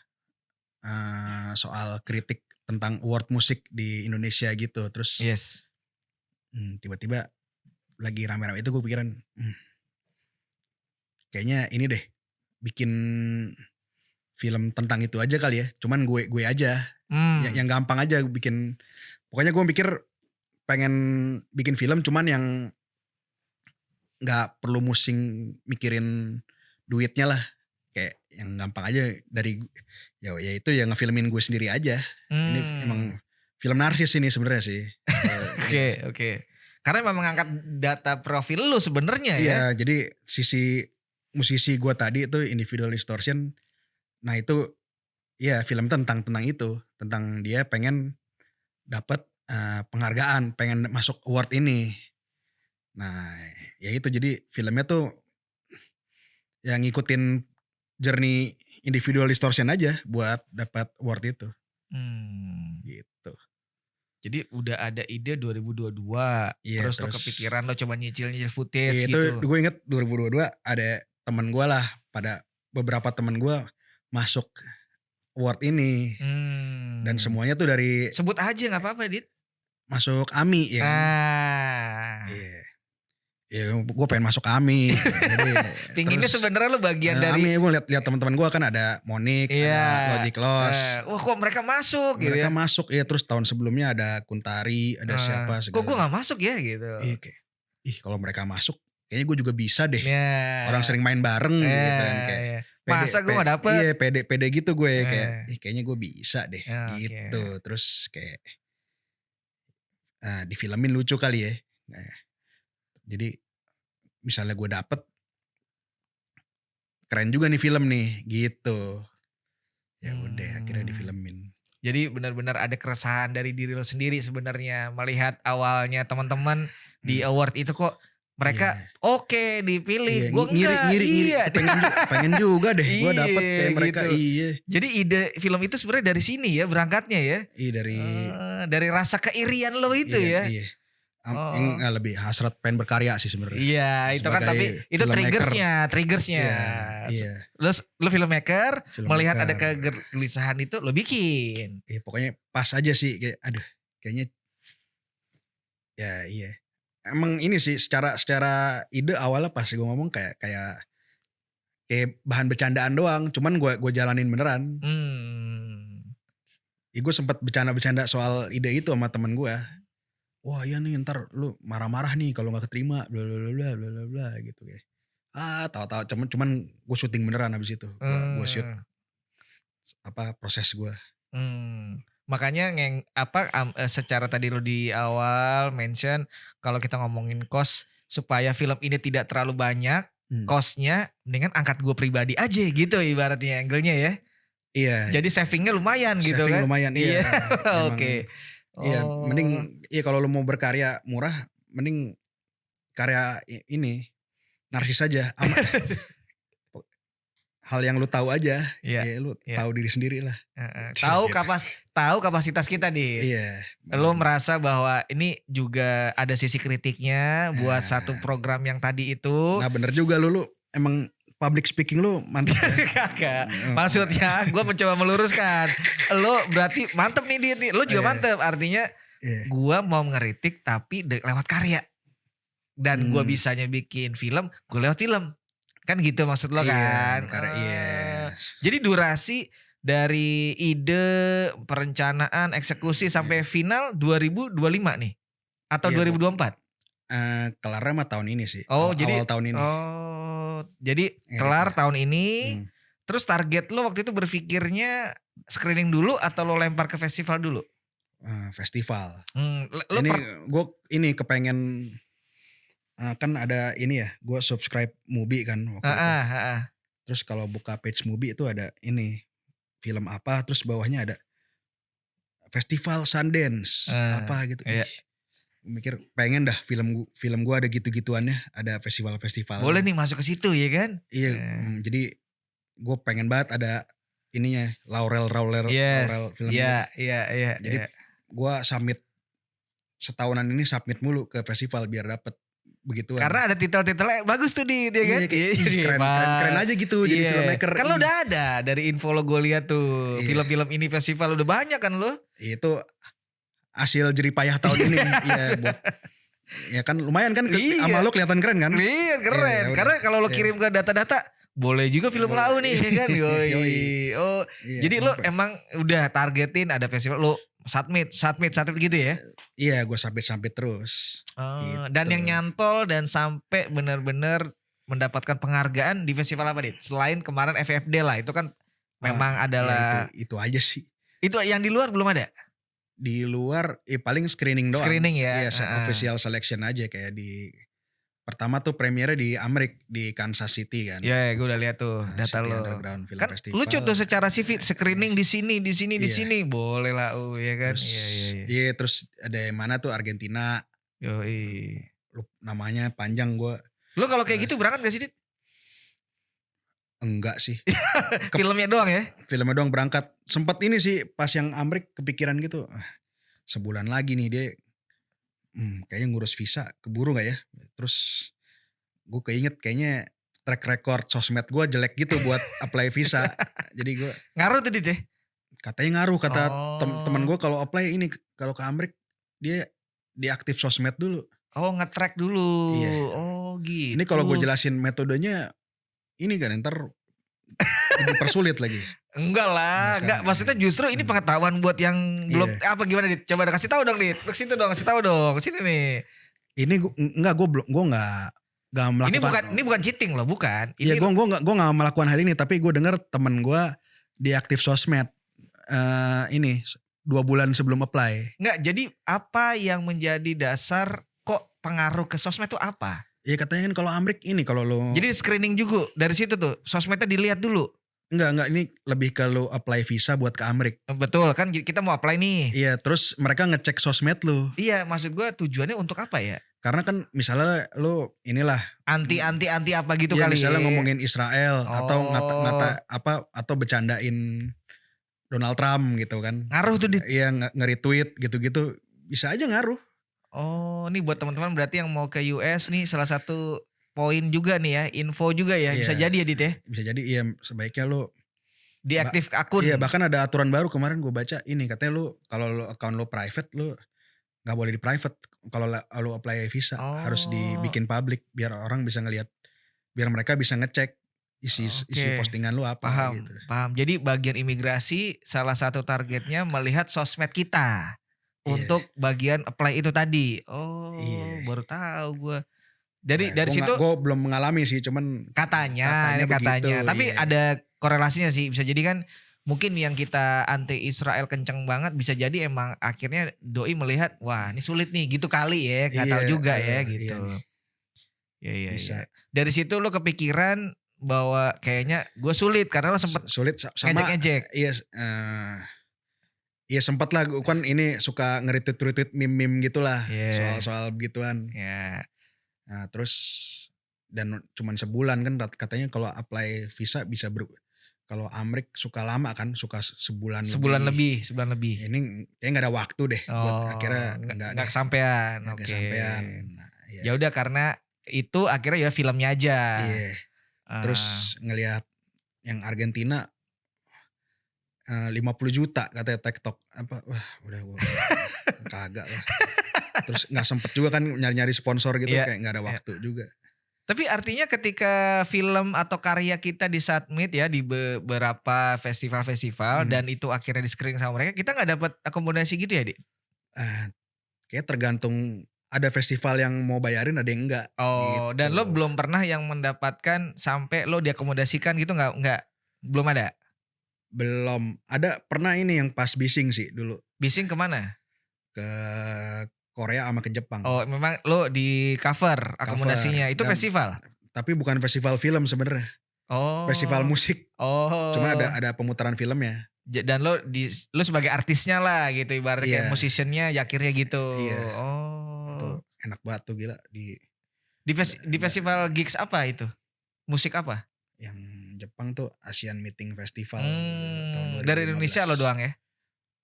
soal kritik tentang award musik di Indonesia gitu. Terus, yes. tiba-tiba lagi rame-rame itu gue pikiran, kayaknya ini deh, bikin film tentang itu aja kali ya, cuman gue aja, Mmm, yang gampang aja bikin. Pokoknya gue mikir pengen bikin film cuman yang nggak perlu musing mikirin duitnya lah, kayak yang gampang aja dari ya itu ya ngefilmin gue sendiri aja. Ini emang mmm. film narsis ini sebenarnya sih. Iya. Oke. Karena memang ngangkat data profil lu sebenarnya ya? Iya, jadi sisi musisi gua tadi itu Individual Distortion, nah itu iya film tentang itu, tentang dia pengen dapat, penghargaan, pengen masuk award ini. Nah, ya itu jadi filmnya tuh ya ngikutin journey Individual Distortion aja buat dapat award itu, Mmm. gitu. Jadi udah ada ide 2022, Iya terus lo terus kepikiran lo coba nyicil-nyicil iya footage itu gitu? gue inget 2022 ada temen gue lah, beberapa temen gue masuk award ini dan Mmm. semuanya tuh dari Sebut aja nggak apa-apa, Dit. masuk AMI ya kan. Ah. Iya, ya gue pengen masuk AMI jadi Pinginnya terus, sebenarnya lo bagian dari AMI gue lihat teman-teman gue kan ada Monik, iya, ada Logic Loss, wah kok mereka masuk gitu mereka ya? masuk ya terus tahun sebelumnya ada Kuntari, ada siapa Kok gue segala. nggak masuk ya gitu? Iya kayak, ih kalau mereka masuk kayaknya gue juga bisa deh. Orang Ya, sering main bareng gitu kan kayak iya. pede Masa gue nggak dapet? iya pede gitu gue kayak, Eh, ih kayaknya gue bisa deh gitu. oke. Terus kayak, difilmin lucu kali ya. Nah, jadi misalnya gue dapet, keren juga nih film nih gitu. Ya udah akhirnya Mmm. difilmin. Jadi benar-benar ada keresahan dari diri lo sendiri sebenarnya melihat awalnya teman-teman di Mmm, award itu kok mereka iya. oke Iya dipilih, gue ngiri enggak. ngiri ngiri Iya. pengen juga deh gue dapet Iya kayak mereka, gitu. iya. Jadi ide film itu sebenarnya dari sini ya berangkatnya ya? Iya dari Dari rasa keirian lo itu iya ya? iya. Oh. Lebih hasrat pengen berkarya sih sebenarnya. Iya itu kan tapi Sebagai itu filmmaker, triggersnya. iya iya, Lu filmmaker melihat ada filmmaker. kegelisahan itu lo bikin. Iya pokoknya pas aja sih kayak aduh kayaknya ya iya. Emang ini sih secara secara ide awalnya pas gue ngomong kayak bahan bercandaan doang, cuman gue jalanin beneran. Mmm. Ya gue sempet bercanda-bercanda soal ide itu sama temen gue. "Wah iya nih entar lu marah-marah nih kalau nggak keterima bla bla bla bla bla bla bla," gitu kayak. Tahu-tahu cuman cuman gue syuting beneran habis itu. Gue shoot Eee, proses gue. Makanya secara tadi lo di awal mention kalau kita ngomongin cost supaya film ini tidak terlalu banyak Mmm, cost-nya mendingan angkat gue pribadi aja gitu ibaratnya angle-nya ya. iya, Jadi saving-nya lumayan gitu saving kan? lumayan iya, Iya, emang oke. iya Oh. mending iya kalau lu mau berkarya murah mending karya ini narsis aja hal yang lu tahu aja, Iya ya lu iya, tahu diri sendiri lah. heeh. Gitu. Tahu kapasitas kita, Dit. Iya, Lo bener. merasa bahwa ini juga ada sisi kritiknya buat satu Nah, program yang tadi itu. nah bener juga lu emang public speaking lu mantep ya. Kagak, Heeh, maksudnya gue mencoba meluruskan. Lo berarti mantep nih Dit nih, lo juga iya, mantep. Artinya iya. gue mau ngeritik tapi lewat karya. Dan gue Mmm, bisanya bikin film, gue lewat film. Kan gitu maksud lo iya kan? berkarya iya. Jadi durasi dari ide, perencanaan, eksekusi sampai Iya, final 2025 nih? Atau iya 2024? kelarnya mah tahun ini sih, Oh awal jadi tahun ini kelar ngeditnya. tahun ini, Mmm, terus target lo waktu itu berpikirnya screening dulu atau lo lempar ke festival dulu? festival. Lo Ini gue ini kepengen, kan ada ini ya, gue subscribe Mubi kan waktu itu. heeh heeh, Terus kalau buka page Mubi itu ada ini, film apa, terus bawahnya ada festival Sundance, apa gitu. iya. Mikir pengen dah film gua ada gitu-gituannya, ada Boleh festival-festivalnya. nih masuk ke situ ya kan? Iya, jadi gue pengen banget ada ininya, laurel Yes, film gua. iya iya iya Jadi iya. gua setahunan ini submit mulu ke festival biar dapet begituan. Karena ada titel-titelnya bagus tuh ya kan? Iya kayak, Iya ih jadi keren keren keren pas. aja gitu jadi Iya, filmmaker, kan lo udah ada dari info lo gue lihat tuh, Iya, film-film ini festival udah banyak kan lo? itu hasil jerih payah tahun ini. Iya buat ya kan lumayan kan sama Iya, lu kelihatan keren kan? iya Iya ya keren. udah, Karena kalau lo iya, kirim ke data-data, boleh juga film boleh. lau nih ya kan? Yoi. Yoi, Oh, iya jadi lo emang udah targetin ada festival lo submit gitu ya? iya gue sampai terus, Dan gitu. yang nyantol dan sampai benar-benar mendapatkan penghargaan di festival apa Dit? Selain kemarin FFD lah, itu kan Wah, memang ya adalah itu aja sih. itu yang di luar belum ada? Di luar, paling screening doang. Screening ya? Iya, Heeh. official selection aja kayak pertama tuh premiernya di Amrik, di Kansas City kan. Ya, gue udah lihat tuh data City lo. Underground Film Kan lucu Festival. tuh secara CV, screening di sini, di sini, di Iya, sini, boleh lah, ya kan? terus Iya, iya, iya. iya terus ada yang mana tuh Argentina, Yoi. namanya panjang gua, Lo kalau kayak eee, gitu berangkat gak sih, Dit? enggak sih. Kep Filmnya doang ya? Filmnya doang berangkat. Sempet ini sih pas yang Amrik kepikiran gitu, sebulan lagi nih dia, kayaknya ngurus visa keburu nggak ya? Terus gue keinget kayaknya track record sosmed gue jelek gitu buat apply visa. Jadi gue Ngaruh tuh, Dit ya? katanya ngaruh, kata temen Oh. gue kalau apply ini kalau ke Amrik dia diaktif sosmed dulu. Oh, nge-track dulu. Iya. Oh, Ini kalau gue gitu. jelasin metodenya ini kan entar dipersulit lagi. Enggak Enggak lah, enggak, sekarang. maksudnya justru ini pengetahuan buat yang belum Iya. apa gimana, Dit? Coba kasih tahu dong, Dit. Ke situ dong, kasih tahu dong. Sini nih. Ini enggak, gue nggak melakukan. Ini bukan cheating loh, bukan. Iya, Ini gue nggak melakukan hal ini, tapi gue dengar temen gue diaktif sosmed, ini 2 bulan sebelum apply. enggak, jadi apa yang menjadi dasar kok pengaruh ke sosmed tuh apa? Iya katanya kan kalau Amrik ini kalau lo Jadi screening juga dari situ tuh, sosmednya dilihat dulu. enggak, ini lebih ke lo apply visa buat ke Amrik. Betul kan, kita mau apply nih. Iya, terus mereka ngecek sosmed lo. Iya, maksud gua tujuannya untuk apa ya? Karena kan misalnya lo inilah, Anti apa gitu iya kali misalnya ya? ngomongin Israel atau Oh, ngata apa atau bercandain Donald Trump gitu kan. ngaruh tuh, Dit. Iya, nge-retweet gitu-gitu bisa aja ngaruh. Oh, ini buat teman-teman berarti yang mau ke US nih salah satu poin juga nih ya, info juga ya, bisa Iya, jadi ya, Dit ya? bisa jadi iya sebaiknya lo Diaktif akun. iya, bahkan ada aturan baru kemarin gue baca ini katanya lu kalau lu account lu private lu nggak boleh di private, kalau lu apply visa harus Oh, dibikin public biar orang bisa ngelihat, biar mereka bisa ngecek isi oke. postingan lu apa Paham, gitu. paham. Jadi bagian imigrasi salah satu targetnya melihat sosmed kita Iya, untuk bagian apply itu tadi. Oh, iya. baru tahu gua. Ya, Jadi dari situ gue belum mengalami sih, cuman katanya, katanya ini begitu. katanya. Tapi Iya, ada korelasinya sih. Bisa jadi kan mungkin yang kita anti Israel kenceng banget bisa jadi emang akhirnya doi melihat, wah ini sulit nih gitu kali ya. Nggak tahu iya, juga ya aduh, iya gitu. nih Iya, iya, iya. bisa Dari situ lo kepikiran bahwa kayaknya gue sulit karena lo sempet sulit sama. ngejek-ngejek. Iya, iya sempat lah gue kan ini suka nge-retweet meme-meme gitulah Iya, soal-soal begituan. ya. Nah terus dan cuman sebulan kan katanya kalau apply visa bisa kalau Amrik suka lama kan, suka sebulan Sebulan lebih. lebih, sebulan lebih. Ini kayaknya nggak ada waktu deh buat Oh, akhirnya enggak nggak deh, kesampean, nggak oke. kesampean. Nah, iya. Ya udah karena itu akhirnya ya filmnya aja. Iya. Ah, Terus ngelihat yang Argentina 50 juta katanya TikTok apa, wah udah gua kagak lah. Terus nggak sempet juga kan nyari-nyari sponsor gitu, iya, kayak nggak ada iya. waktu juga. Tapi artinya ketika film atau karya kita di-submit ya di beberapa festival-festival Mhm. dan itu akhirnya di-screening sama mereka, kita nggak dapat akomodasi gitu ya, Dik? Ah, kayak tergantung, ada festival yang mau bayarin ada yang enggak, Oh, dan lo gitu. belum pernah yang mendapatkan sampai lo diakomodasikan gitu nggak? Belum ada? Belum, ada pernah ini yang pas bising sih dulu, Bising kemana? ke Korea sama ke Jepang, Oh, memang lo di-cover cover akomodasinya, itu dan festival? tapi bukan festival film sebenarnya, festival Oh, musik, cuma oh, ada pemutaran filmnya. dan lo sebagai artisnya lah gitu ibaratnya kayak Iya, musician-nya yakirnya gitu. iya, itu Oh, enak banget tuh gila di da festival gigs apa itu? Musik apa? yang Jepang tuh Asian Meeting Festival tahun Dari Indonesia lo 2015. doang ya?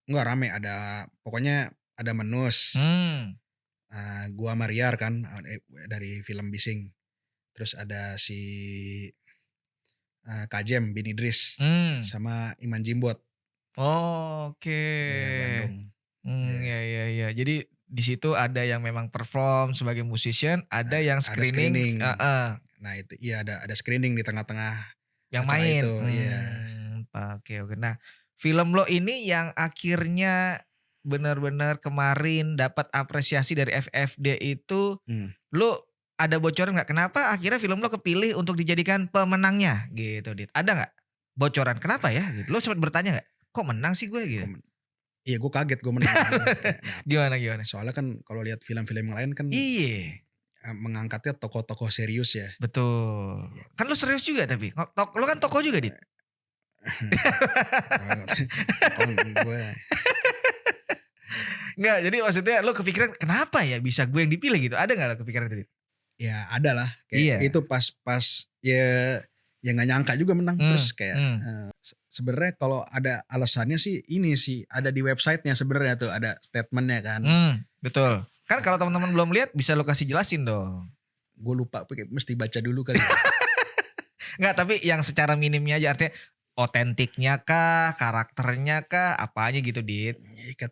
Enggak rame, ada pokoknya ada Manus, Hmm, gua sama Riar kan, dari film Bising. Terus ada si, Kajem, Bin Idris, hmm. sama Iman Jimbot, Oke. iya Bandung, iya. Iya, iya, iya. Jadi di situ ada yang memang perform sebagai musician, ada yang Ada screening screening. heeh, Nah itu iya ada screening di tengah-tengah yang acara main. itu, iya. Oke, oke. Nah, film lo ini yang akhirnya benar-benar kemarin dapat apresiasi dari FFD itu, Mmm, lo ada bocoran nggak kenapa akhirnya film lo kepilih untuk dijadikan pemenangnya gitu, Dit? Ada nggak bocoran? Kenapa ya gitu? Lo sempat bertanya nggak? "Kok menang sih gue?" Gitu? komen Iya gue kaget gue menang gitu kayak, nah, Gimana gimana? soalnya kan kalau lihat film-film yang lain kan, Iya, mengangkatnya tokoh-tokoh serius ya. betul. Iya. Kan lu serius juga tapi, lu kan tokoh juga, Dit? Tokoh gue Enggak, jadi maksudnya lu kepikiran, "Kenapa ya bisa gue yang dipilih?" Gitu, ada nggak lu kepikiran itu, Dit? ya ada lah kayak Iya. itu pas pas ya ya nggak nyangka juga menang Mmm, terus kayak, mmm, sebenarnya kalau ada alasannya sih ini sih ada di website-nya sebenarnya tuh ada statement-nya kan, betul. Kan kalau eee, teman-teman belum lihat bisa lu kasih jelasin dong. gue lupa kayak mesti baca dulu kali ya. Enggak, tapi yang secara minimnya aja, artinya otentiknya kah, karakternya kah, apanya gitu, Dit? Ikat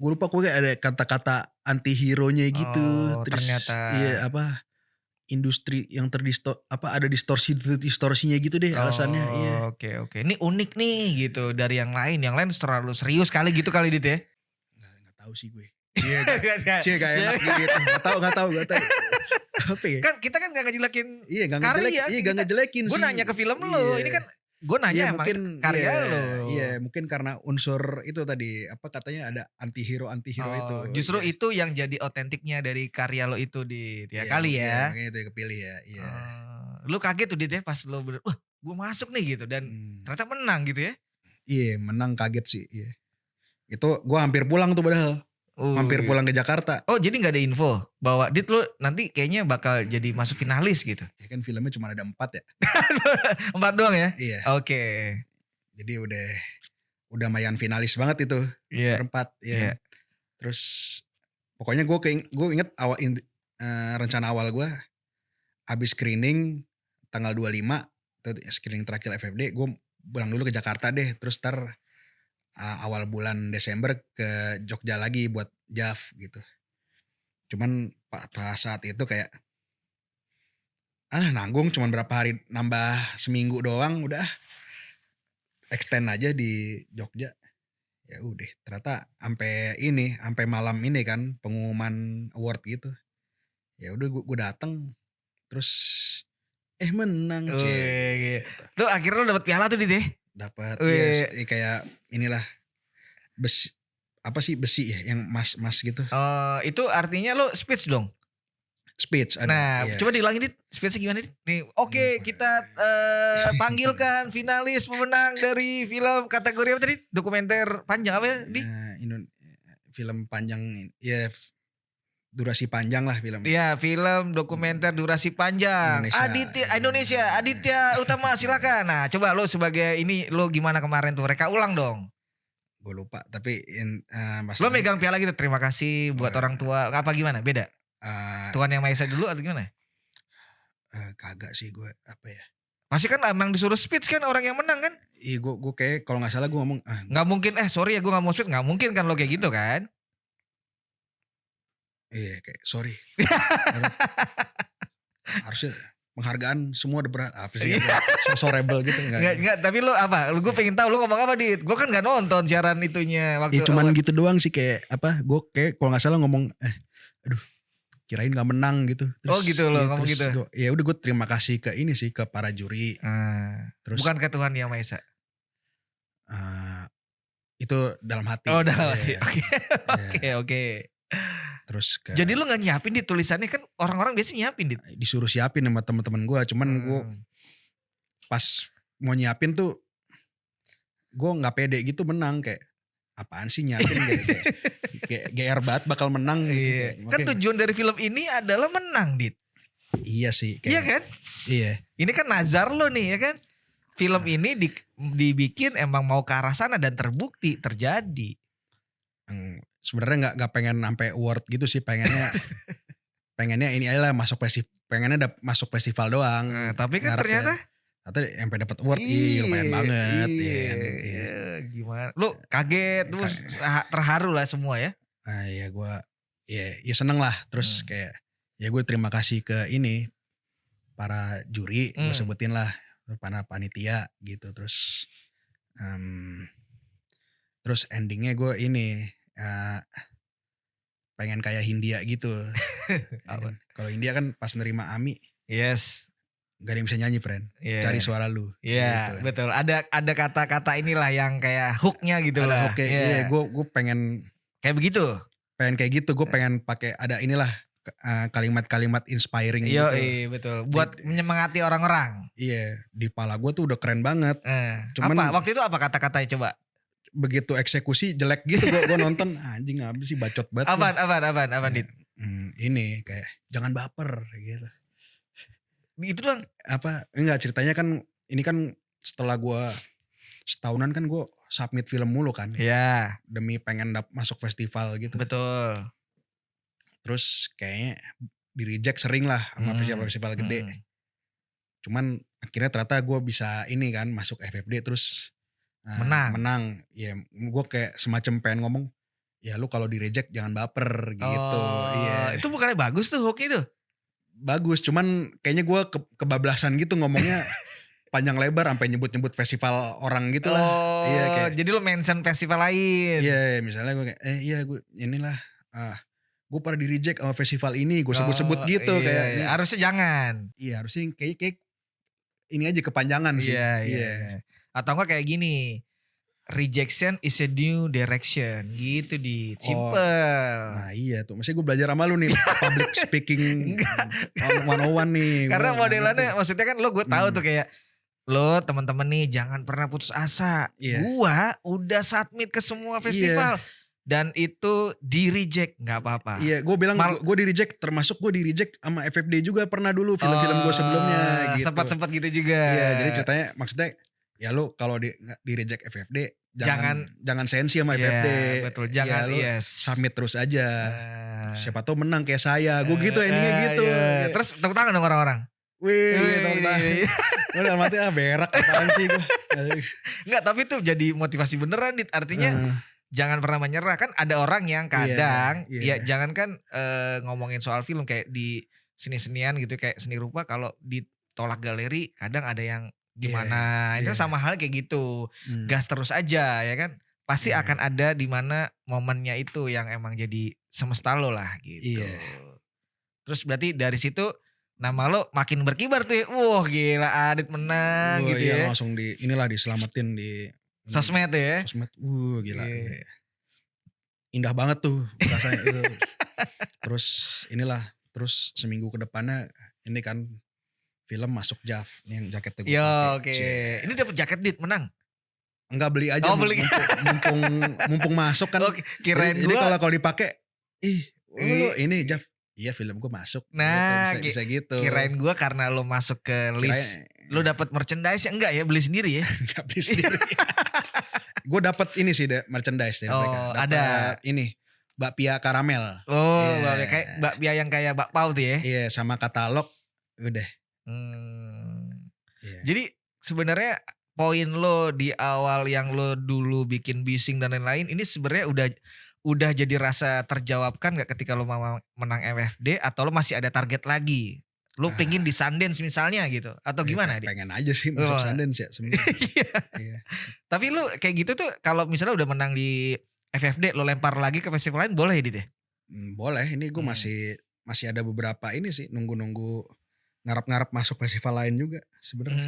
gue lupa pokoknya ada kata-kata anti-hero-nya gitu Oh, ternyata. terus iya apa, industri yang apa ada distorsinya gitu deh alasannya iya. Oh, oke oke. Ini unik nih gitu dari yang lain terlalu serius kali gitu kali, Dit, ya? Nggak tahu sih gue. Nggak Ya, enak gitu, nggak tahu. Apa ya, kan kita kan nggak ngejelekin iya karya, nggak kita ngejelekin gue sih, nanya ke film lu, ini iya. kan gue Iya nanya emang itu mungkin karya iya lu. mungkin karena unsur itu tadi, apa katanya ada anti-hero itu, Oh, justru iya. itu yang jadi otentiknya dari karya lo itu, Dit, ya kali Iya ya? mungkin itu yang kepilih ya, iya. Lu kaget tuh, Dit, ya pas lo bener, "Wah, gue masuk nih," gitu dan Mmm, ternyata menang gitu ya? iya menang kaget sih, iya. Itu gua hampir pulang tuh padahal, hampir Wih. pulang ke Jakarta. Oh, jadi nggak ada info bahwa, "Dit, lu nanti kayaknya bakal jadi masuk finalis," gitu? Ya kan filmnya cuma ada 4 ya, 4 doang ya? iya. Oke. Jadi udah mayan finalis banget itu, Iya berempat, iya iya. kan. Terus pokoknya gue inget rencana awal gua habis screening tanggal 25 itu screening terakhir FFD, gue pulang dulu ke Jakarta deh, terus awal bulan Desember ke Jogja lagi buat JAF gitu. Cuman pas saat itu kayak, nanggung cuman berapa hari, nambah seminggu doang udah extend aja di Jogja. Ya udah ternyata ampe malam ini kan pengumuman award gitu. Ya udah gue dateng, terus, menang, Wih, gitu. tuh akhirnya lu dapet piala tuh, Dit, ya? Dapat iya Wih, kayak inilah apa sih besi ya yang emas-emas gitu, itu artinya lu speech dong? speech ada, Nah, iya. coba diulangin, Dit, speech-nya gimana, Dit? Nih, "Oke, kita, panggilkan finalis pemenang dari film kategori apa tadi? Dokumenter panjang apa ya, Di?" Eee, Indon film panjang ya durasi panjang lah film Iya, film dokumenter durasi panjang. Indonesia, Indonesia, Aditya Utama silakan. Nah, coba lo sebagai ini lo gimana kemarin tuh? Reka ulang dong. gue lupa tapi Lo masalahnya, megang piala gitu, terima kasih buat orang eee tua. Apa gimana? Beda? eee Tuhan Yang Maha Esa dulu atau gimana? kagak sih gue, apa ya, Pasti kan emang disuruh speech kan orang yang menang kan? iya gue kayak kalau nggak salah gue ngomong, Nggak mungkin, sorry ya gue nggak mau speech. Nggak mungkin kan lo kayak gitu kan? iya kayak sorry, apa, harusnya penghargaan semua apa sih, Iya. so rebel gitu enggak. Nggak, tapi lo apa? Gue pengen tahu lo ngomong apa, Dit. Gue kan nggak nonton siaran itunya Ya waktu cuman award. gitu doang sih kayak apa, gue kayak kalau nggak salah ngomong, aduh kirain nggak menang gitu. Oh gitu lo ngomong Terus gitu. ya udah gue terima kasih ke ini sih, ke para juri. Terus, Bukan ke Tuhan Yang Maha Esa. eee, itu dalam hati, Oh dalam hati. iya, Oke iya. oke oke. Terus Jadi lu nggak nyiapin, Dit, tulisannya kan orang-orang biasanya nyiapin, Dit? disuruh siapin sama temen-temen gue, cuman gue Mmm. pas mau nyiapin tuh, gue nggak pede gitu menang, kayak, apaan sih nyiapin kayak GR banget bakal menang gitu, Iya. kayak Kan makanya tujuan dari film ini adalah menang, Dit. iya sih Iya kayak kan? iya, Ini kan nazar lo nih ya kan? Film eee, ini dibikin emang mau ke arah sana dan terbukti terjadi. sebenarnya nggak pengen sampai award gitu sih, pengennya pengennya ini aja lah pengennya masuk festival doang, Tapi kan ternyata ngarepnya. Atau sampai dapat award, ih lumayan iya banget ya iya, kan, iya. gimana lu kaget Ka terus terharu lah semua ya? ya gue ya seneng lah, terus Mmm, kayak, ya gue terima kasih ke ini, para juri, gue mmm. sebutin lah, para panitia gitu, mmm, terus ending-nya gue ini, eee, pengen kayak Hindia gitu, ya Apa? kan. Kalau Hindia kan pas nerima AMI, Yes. Gak ada yang bisa nyanyi friend, cari Iya. suara lu, gitu Iya, kan. betul. Ada kata-kata inilah yang kayak hook-nya Ada gitulah. hook iya Iya. gue pengen Kayak begitu? pengen kayak gitu, gue pengen pakai ada inilah, kalimat-kalimat inspiring gitu. Yoi, betul. Di Buat menyemangati orang-orang. iya, di pala gue tuh udah keren banget, Apa? cuman Waktu itu apa kata-katanya coba? begitu eksekusi jelek gitu gue nonton, anjing apa sih bacot banget lu. Apaan, Dit? Ini kayak jangan baper gitu. Itu doang? Apa, enggak ceritanya kan ini kan setelah gue setahunan kan gue submit film mulu kan, Iya, demi pengen masuk festival gitu. betul. Terus kayaknya di-reject sering lah sama festival-festival gede. Mhm. Cuman akhirnya ternyata gue bisa ini kan masuk FFD terus Menang. menang. Ya gue kayak semacam pengen ngomong, ya lu kalau di-reject jangan baper gitu. Oh, Iya. itu bukannya bagus tuh hook itu? Bagus, cuman kayaknya gue kebablasan gitu ngomongnya panjang lebar sampai nyebut-nyebut festival orang gitu lah. Iya Oh, kayak jadi lu mention festival lain? iya misalnya gue kayak iya gue inilah gue pada di-reject sama festival ini, gue sebut-sebut Oh, gitu iya, kayak iya. ini. Harusnya jangan. Iya harusnya kayak ini aja kepanjangan sih. Iya, iya, Iya. iya. Atau enggak kayak gini, rejection is a new direction, gitu di Oh, simple. nah iya tuh. Maksudnya gue belajar sama lu nih public speaking Enggak, 101 nih. karena Gua nggak modelannya ngerti. maksudnya kan gue tahu Hmm, tuh kayak lo teman-teman nih jangan pernah putus asa. iya. Gua udah submit ke semua Iya. festival dan itu di reject, nggak apa-apa. Iya, gue bilang Mal- gue di-reject, termasuk gue di-reject sama FFD juga pernah dulu film-film gue sebelumnya gitu. Sempat-sempat gitu juga. Iya, jadi ceritanya maksudnya ya lu kalau di-reject FFD jangan sensi sama Iya, FFD. betul. Ya Jangan, lu yes. submit terus aja. Nah, Siapa tahu menang kayak saya. Gue gitu endingnya gitu. iya. Kayak, Terus tepuk tangan dong orang-orang. wih, Wih, tepuk tangan. Gue dalam hati berak apaan sih gue. Enggak, tapi itu jadi motivasi beneran, Dit. Artinya jangan pernah menyerah. Kan ada orang yang kadang, Iya. ya jangankan ngomongin soal film kayak di seni-senian gitu, kayak seni rupa kalau ditolak galeri kadang ada yang gimana. Itu Iya. sama hal kayak gitu. Gas terus aja ya kan. Pasti Iya. akan ada di mana momennya itu yang emang jadi semesta lo lah gitu. Iya. Terus berarti dari situ nama lo makin berkibar tuh ya. Wah gila Adit menang gitu iya, ya. langsung inilah diselamatin di Sosmed tuh ya. sosmed. Gila. Iya. Indah banget tuh rasanya itu. Terus terus seminggu ke depannya ini kan film masuk JAV nih yang jaketnya gue Yo pakai. oke. Cie. Ini dapat jaket Dit menang. Enggak beli aja Oh, beli. mumpung masuk kan. Oke, kirain Jadi gua. kalau dipakai lu ini JAV. Iya film gue masuk. Nah, gitu, bisa gitu. Kirain gua karena lo masuk ke list. Lo dapat merchandise ya enggak ya beli sendiri ya? Enggak beli sendiri. Gue dapat ini sih merchandise dari mereka. Oh, Dapet ada. ini bakpia karamel. Oh, Iya. kayak bakpia yang kayak bakpao tuh ya. Iya sama katalog udah. Iya. Jadi sebenarnya poin lo di awal yang lo dulu bikin bising dan lain-lain ini sebenarnya udah jadi rasa terjawabkan gak ketika lo mau menang MFD atau lo masih ada target lagi? Lo pingin di Sundance misalnya gitu atau gimana? Dit? Pengen aja sih masuk Sundance ya sebenarnya. Iya. Tapi lo kayak gitu tuh kalau misalnya udah menang di FFD lo lempar lagi ke festival lain boleh Dit ya? Boleh, ini gue masih ada beberapa ini sih nunggu ngarap-ngarap masuk festival lain juga sebenarnya.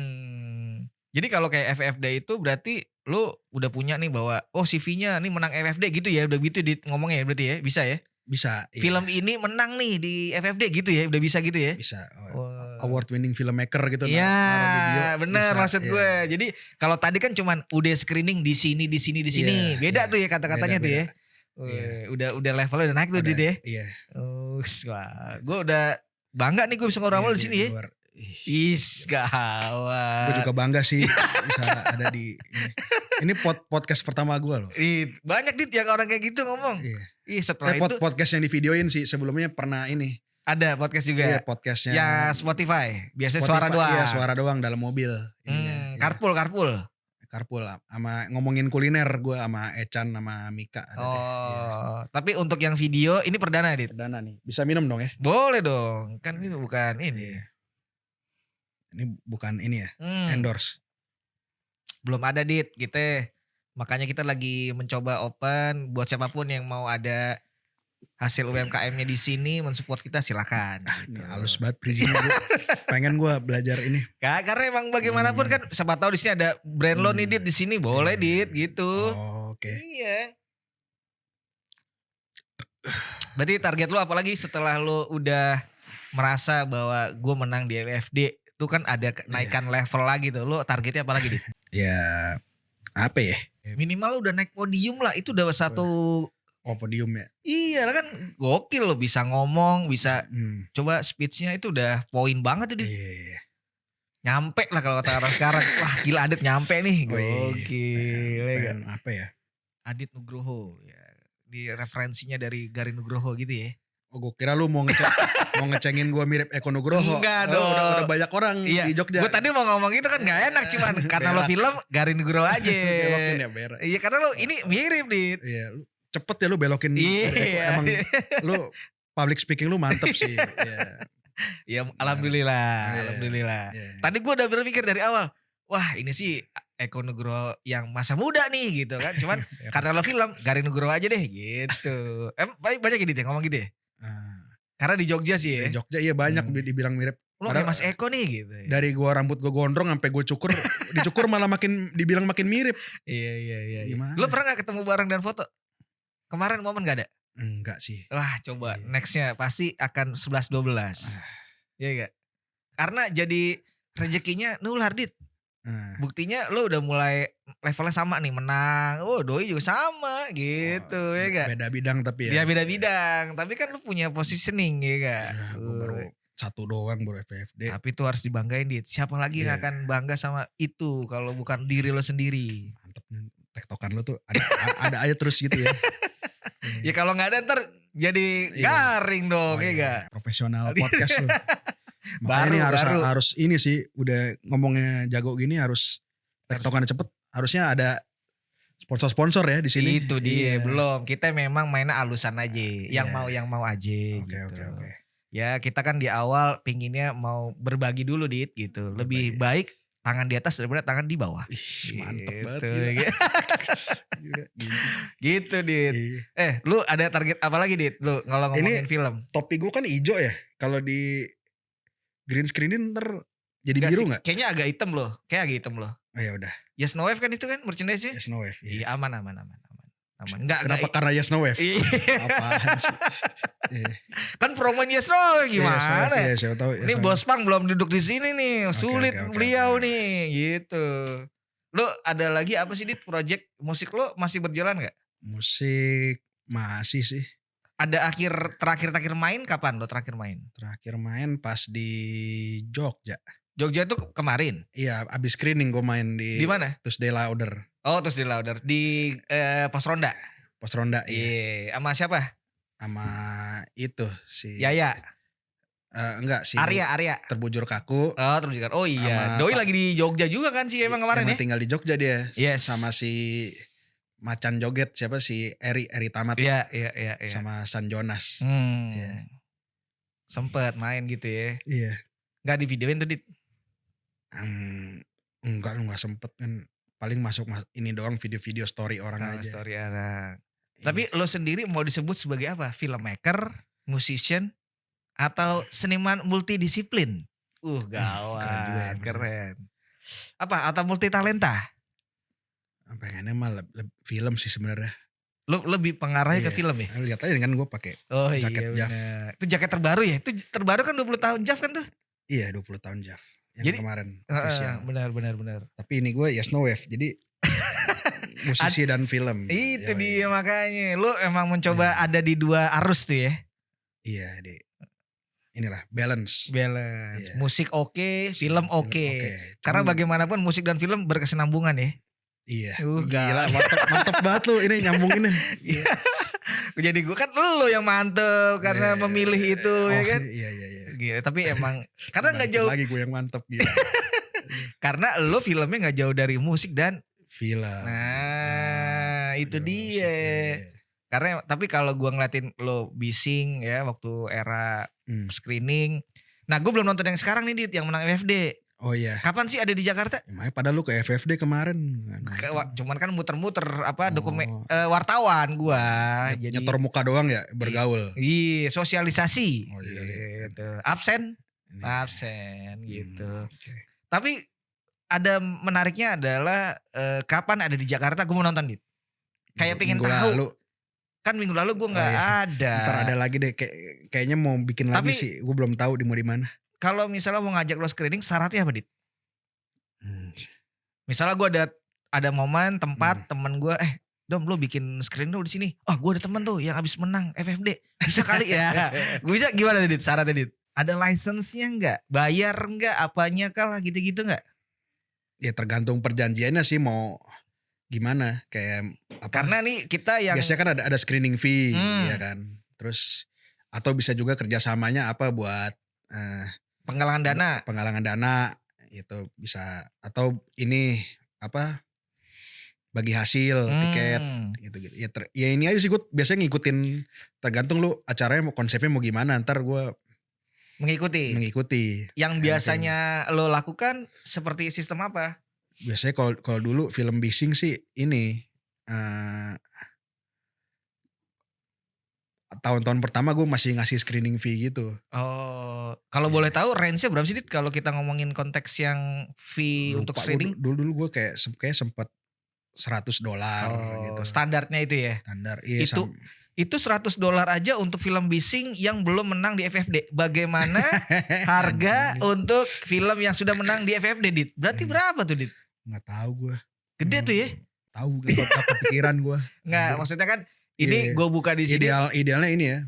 Jadi kalau kayak FFD itu berarti lo udah punya nih bahwa CV-nya nih menang FFD gitu ya, udah gitu ngomongnya ya berarti ya, bisa ya? Bisa. Iya. Film ini menang nih di FFD gitu ya, udah bisa gitu ya? Bisa. Wah. Award winning filmmaker gitu. Iya, bener bisa, maksud iya. gue. Jadi kalau tadi kan cuman udah screening di sini. Iya, Beda iya. tuh ya kata-katanya tuh ya. Iya. Udah levelnya udah naik tuh Dit ya. Iya. Wah, gue udah bangga nih gue bisa ngobrol di sini ya. Is gawat. Gue juga bangga sih bisa ada di ini. Ini podcast pertama gue loh. Banyak Dit yang orang kayak gitu ngomong. Iya. Setelah itu Podcast yang di videoin sih sebelumnya pernah ini. ada podcast juga. Iya podcastnya. Ya Spotify. Biasanya suara doang. Iya suara doang dalam mobil. Ininya, iya. Carpool. Carpool sama ngomongin kuliner gue sama Echan sama Mika. Ada deh. Iya. Tapi untuk yang video ini perdana Dit. Perdana nih. Bisa minum dong ya? Boleh dong. Kan ini bukan ini. Iya. Ini bukan ini ya. Endorse. Belum ada Dit gitu. Makanya kita lagi mencoba open buat siapapun yang mau ada hasil UMKM-nya di sini mensupport kita silakan Ini gitu. halus banget bridging-nya gua. Pengen gua belajar ini. Karena emang bagaimanapun kan siapa tahu di sini ada brand lo nih Dit di sini boleh Dit gitu. Oh, oke. Iya. Berarti target lo apalagi setelah lo udah merasa bahwa gue menang di WFD itu kan ada naikkan level lagi tuh. Lo targetnya apa lagi Dit? Ya apa ya? Minimal lo udah naik podium lah, itu udah satu. Oh, podium ya. Iya lah kan gokil lo bisa ngomong, bisa coba speech-nya itu udah poin banget tuh Dit. Iya. Nyampe lah kalau kata orang sekarang. Wah gila Adit nyampe nih. Oh, iya. Gokil. ya Pengen kan? apa ya? Adit Nugroho ya. Di referensinya dari Garin Nugroho gitu ya. Oh, gue kira lu mau ngecengin gue mirip Eko Nugroho. Enggak Oh, dong. udah banyak orang di Jogja. Gue tadi mau ngomong gitu kan gak enak cuman karena lo film Garin Nugroho aja. Belokin ya berak. Iya karena lo ini mirip Dit. Iya, lu cepet ya lu belokin. Iya. Emang lu public speaking lu mantep sih. Iya. Ya alhamdulillah, Iya. alhamdulillah. Iya. Tadi gue udah berpikir dari awal, wah ini sih Eko Nugroho yang masa muda nih gitu kan. Cuman karena lo film Garin Nugroho aja deh gitu. Banyak gitu ya ngomong gitu ya. Karena di Jogja sih ya. Di Jogja iya banyak dibilang mirip. Lo kayak Mas Eko nih gitu ya. Dari gua rambut gua gondrong sampai gua cukur, dicukur malah dibilang makin mirip. Iya. Gimana? Lo pernah gak ketemu bareng dan foto? Kemarin momen gak ada? Enggak sih. Wah coba Iya. nextnya pasti akan 11-12. Iya gak? Karena jadi rezekinya nular Dit. Buktinya lo udah mulai levelnya sama nih menang. Oh doi juga sama gitu ya gak? Beda bidang tapi Dia ya. beda bidang. Tapi kan lo punya positioning ya gak? Gua baru satu doang baru FFD. Tapi itu harus dibanggain Dit. Siapa lagi yang Iya. akan bangga sama itu kalau bukan diri lo sendiri? Mantep nih. Tektokan lu tuh ada aja terus gitu ya. Ya kalau gak ada ntar jadi Iya. garing dong ya gak? Profesional podcast lu. Makanya ini harus ini sih udah ngomongnya jago gini harus tektokannya cepet. Harusnya ada sponsor-sponsor ya di sini. Itu dia Iya. belum. Kita memang mainnya alusan aja. Yang mau aja Oke, gitu. oke. Ya kita kan di awal pinginnya mau berbagi dulu Dit gitu. Lebih baik tangan di atas daripada tangan di bawah. Ih, mantep Gitu. banget. Gila. Gila, gila. Gitu Dit. Iya. Lu ada target apa lagi Dit? Lu kalau ngomongin film. Topi gue kan hijau ya. Kalau di green screenin ntar jadi biru sih, gak? kayaknya agak hitam loh. Kayak agak hitam loh. Oh ya udah. Yes No Wave kan itu kan merchandise-nya? Yes No Wave. Iya aman. Enggak. Kenapa karena Yes No Wave? Iya. Apaan sih? Iya. Kan promonya Yes No Wave gimana? Iya, siapa tahu. Ini Bos Pang belum duduk di sini nih, sulit oke. beliau nih, gitu. Lo ada lagi apa sih Dit project musik lo masih berjalan gak? Musik masih sih. Ada terakhir main kapan lo terakhir main? Terakhir main pas di Jogja. Jogja tuh kemarin. Iya, abis screening gue main di mana? Tuesday Louder. Oh terus di Lauder di Pos Ronda. Pos Ronda. Iya. Sama siapa? Sama itu si Yaya. Enggak sih. Arya. Terbujur kaku. Oh terus juga. Oh iya. Sama Doi lagi di Jogja juga kan sih emang kemarin ya? Tinggal di Jogja dia. Yes. Sama si Macan Joget siapa si Eri Tamat. Iya. Sama San Jonas. Iya. Sempet main gitu ya. Iya. Gak di videoin tuh Dit? Enggak lu gak sempet kan. Paling masuk ini doang video-video story orang aja. Story orang. Iya. Tapi lo sendiri mau disebut sebagai apa? Filmmaker, musician, atau seniman multidisiplin? Gawat, keren. Apa? Atau multi talenta? Pengennya mah film sih sebenarnya. Lo lebih pengarahnya ke film ya? Lihat aja kan gue pakai jaket iya Jav. bener. Itu jaket terbaru ya? Itu terbaru kan 20 tahun Jav kan tuh? Iya 20 tahun Jav. Yang Jadi, kemarin official. Benar. Tapi ini gue Yes No Wave. Jadi musisi dan film. Itu dia makanya. Lo emang mencoba ada di dua arus tuh ya? Iya inilah balance. Balance. Iya. Musik oke, film oke. Karena Cuman- bagaimanapun musik dan film berkesinambungan ya. Iya. Gila. Gila mantep banget lu ini nyambunginnya. Jadi gue kan lo yang mantep karena memilih itu ya kan. Iya. Gila, tapi emang karena nggak jauh. Lagi gue yang mantep gila. Karena lo filmnya nggak jauh dari musik dan Film. nah itu Film dia. musik, Karena tapi kalau gue ngeliatin lo bising ya waktu era screening. Nah gue belum nonton yang sekarang nih Dit yang menang FFD. Oh iya. Kapan sih ada di Jakarta? Ya, makanya padahal lu ke FFD kemarin nggak nonton. Cuman kan muter-muter Oh, wartawan gua. nyetor Jadi muka doang ya i bergaul? iya, sosialisasi Oh jadi gitu. Absen ini absen gitu. oke. Tapi ada menariknya adalah, kapan ada di Jakarta gua mau nonton, Dit. Kayak pengen Minggu tahu, lalu. kan minggu lalu gua Oh nggak iya, ada. entar ada lagi deh kayaknya mau bikin lagi Tapi sih, gue belum tahu mau di mana. kalau misalnya mau ngajak lo screening syaratnya apa, Dit? Mmm, Misalnya gua ada momen, mmm. tempat, temen gua, "Dom lu bikin screening dong di sini." "Oh gua ada temen tuh yang abis menang FFD, bisa kali ya?" Bisa gimana tuh, Dit, syaratnya, Dit? Ada license-nya nggak? Bayar nggak? Apanya kah lah gitu-gitu nggak? Ya tergantung perjanjiannya sih mau gimana, kayak apa, Karena nih kita yang biasanya kan ada screening fee ya mmm, kan, terus atau bisa juga kerjasamanya apa buat, eee, penggalangan dana. penggalangan dana itu bisa atau ini apa, bagi hasil tiket Mmm, gitu-gitu. Ya ini aja sih gue biasanya ngikutin tergantung lu acaranya mau konsepnya mau gimana, entar gue mengikuti. mengikuti, Yang kayak gitu. biasanya lo lakukan seperti sistem apa? Biasanya kalau kalau dulu film Bising sih ini, eee, tahun-tahun pertama gue masih ngasih screening fee gitu. Oh, kalau boleh Iya, tahu range-nya berapa sih, Dit, kalau kita ngomongin konteks yang fee untuk lupa gue screening? dulu gue kayak sempet $100 Oh, gitu, standarnya itu ya? standar. Iya Itu itu $100 aja untuk film Bising yang belum menang di FFD. Bagaimana harga anjing, untuk film yang sudah menang di FFD, Dit? Berarti mmm, berapa tuh, Dit? nggak tahu gue, Gede tuh ya? tahu nggak kepikiran gue, Nggak, anjir. maksudnya kan ini Iya, gue buka di sini. idealnya ini ya,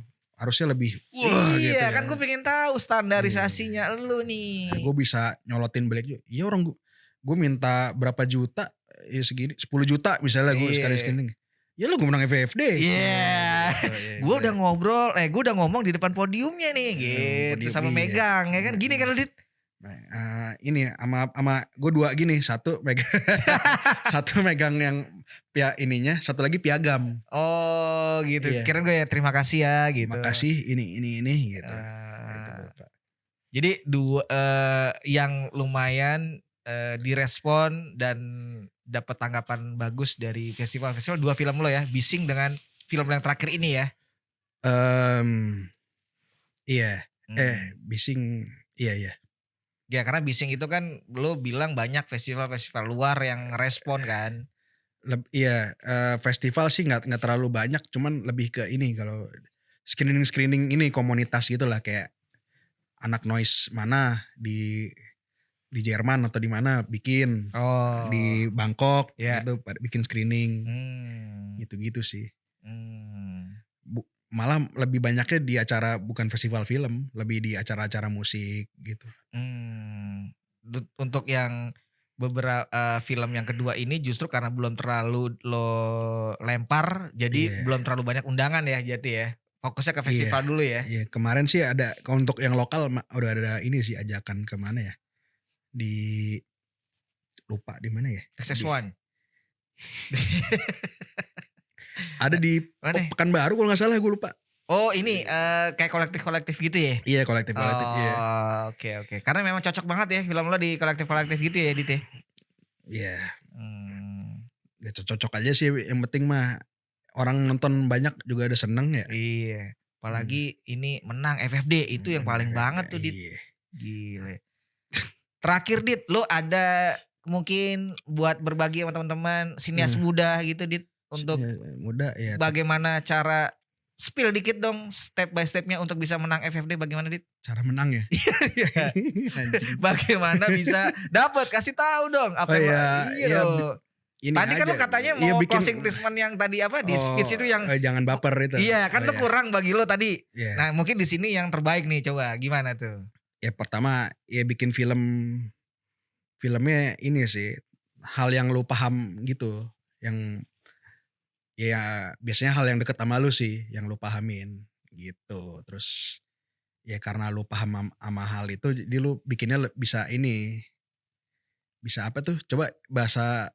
harusnya lebih wah gitu Iya, kan gue kan. pengen tahu Iya, standarisasinya lu biar nih. gue bisa nyolotin balik juga. Iya orang gue minta berapa juta, ya segini 10 juta misalnya gue sekali Iya. screening. Ya lu gue menang FFD, cie Iya, gitu, ya gue gue udah ngobrol, gue udah ngomong di depan podiumnya nih, gitu, podium sama iya, megang, ya kan, gini kan, Dit? ini sama gue 2 gini, satu megang satu megang yang ininya, satu lagi piagam. Oh, gitu, Iya, kirain gue ya terima kasih ya, gitu. makasih ini gitu. Itu Eee, gue Pak. jadi yang lumayan, direspon dan dapat tanggapan bagus dari festival-festival 2 film lo ya, Bising dengan film yang terakhir ini ya? Mmm, iya, Mmm. Bising iya iya. Ya karena Bising itu kan lo bilang banyak festival-festival luar yang ngerespon kan? Iya, festival sih nggak terlalu banyak, cuman lebih ke ini kalau screening-screening ini komunitas gitulah kayak anak noise mana di Jerman atau di mana bikin, Oh, di Bangkok ya. gitu pada bikin screening, Mmm, gitu-gitu sih. mmm, Malah lebih banyaknya di acara bukan festival film, lebih di acara-acara musik gitu. mmm. Untuk yang film yang kedua ini justru karena belum terlalu lo lempar, jadi Iya belum terlalu banyak undangan ya jadi ya? Fokusnya ke iya festival dulu ya? iya, kemarin sih ada untuk yang lokal udah ada ini sih ajakan ke mana ya, di lupa di mana ya, di XX1? ada di Mana? Pekanbaru kalau nggak salah gue lupa. Oh ini, kayak kolektif-kolektif gitu ya? Iya kolektif-kolektif, iya. Oh, oke oke. Karena memang cocok banget ya film lo di kolektif-kolektif gitu ya, Dit, ya? Iya, Mmm, ya cocok aja sih yang penting mah orang nonton banyak juga udah seneng ya. iya. Mmm, Apalagi ini menang FFD, itu yang menang paling FFV, banget tuh, Dit. iya. Gile. Terakhir, Dit, lo ada mungkin buat berbagi sama teman-teman sinias Mmm, muda gitu, Dit, untuk ya muda ya bagaimana cara spill dikit dong step by step-nya untuk bisa menang FFD bagaimana, Dit? cara menang ya? Iya. Anjing. Bagaimana bisa dapet? Kasih tahu dong apa Oh yang lo ya, iya ya dong. ini Tadi kan aja, lu katanya iya mau bikin closing statement yang tadi apa, di speech oh, itu yang jangan baper itu. iya, Oh kan lu ya, kurang bagi lu tadi. iya. Nah, mungkin di sini yang terbaik nih, coba gimana tuh? Ya pertama, ya bikin filmnya ini sih, hal yang lu paham gitu, yang ya biasanya hal yang deket sama lu sih, yang lu pahamin, gitu. Terus, ya karena lu paham ama hal itu, jadi lu bikinnya bisa ini, bisa apa tuh, coba bahasa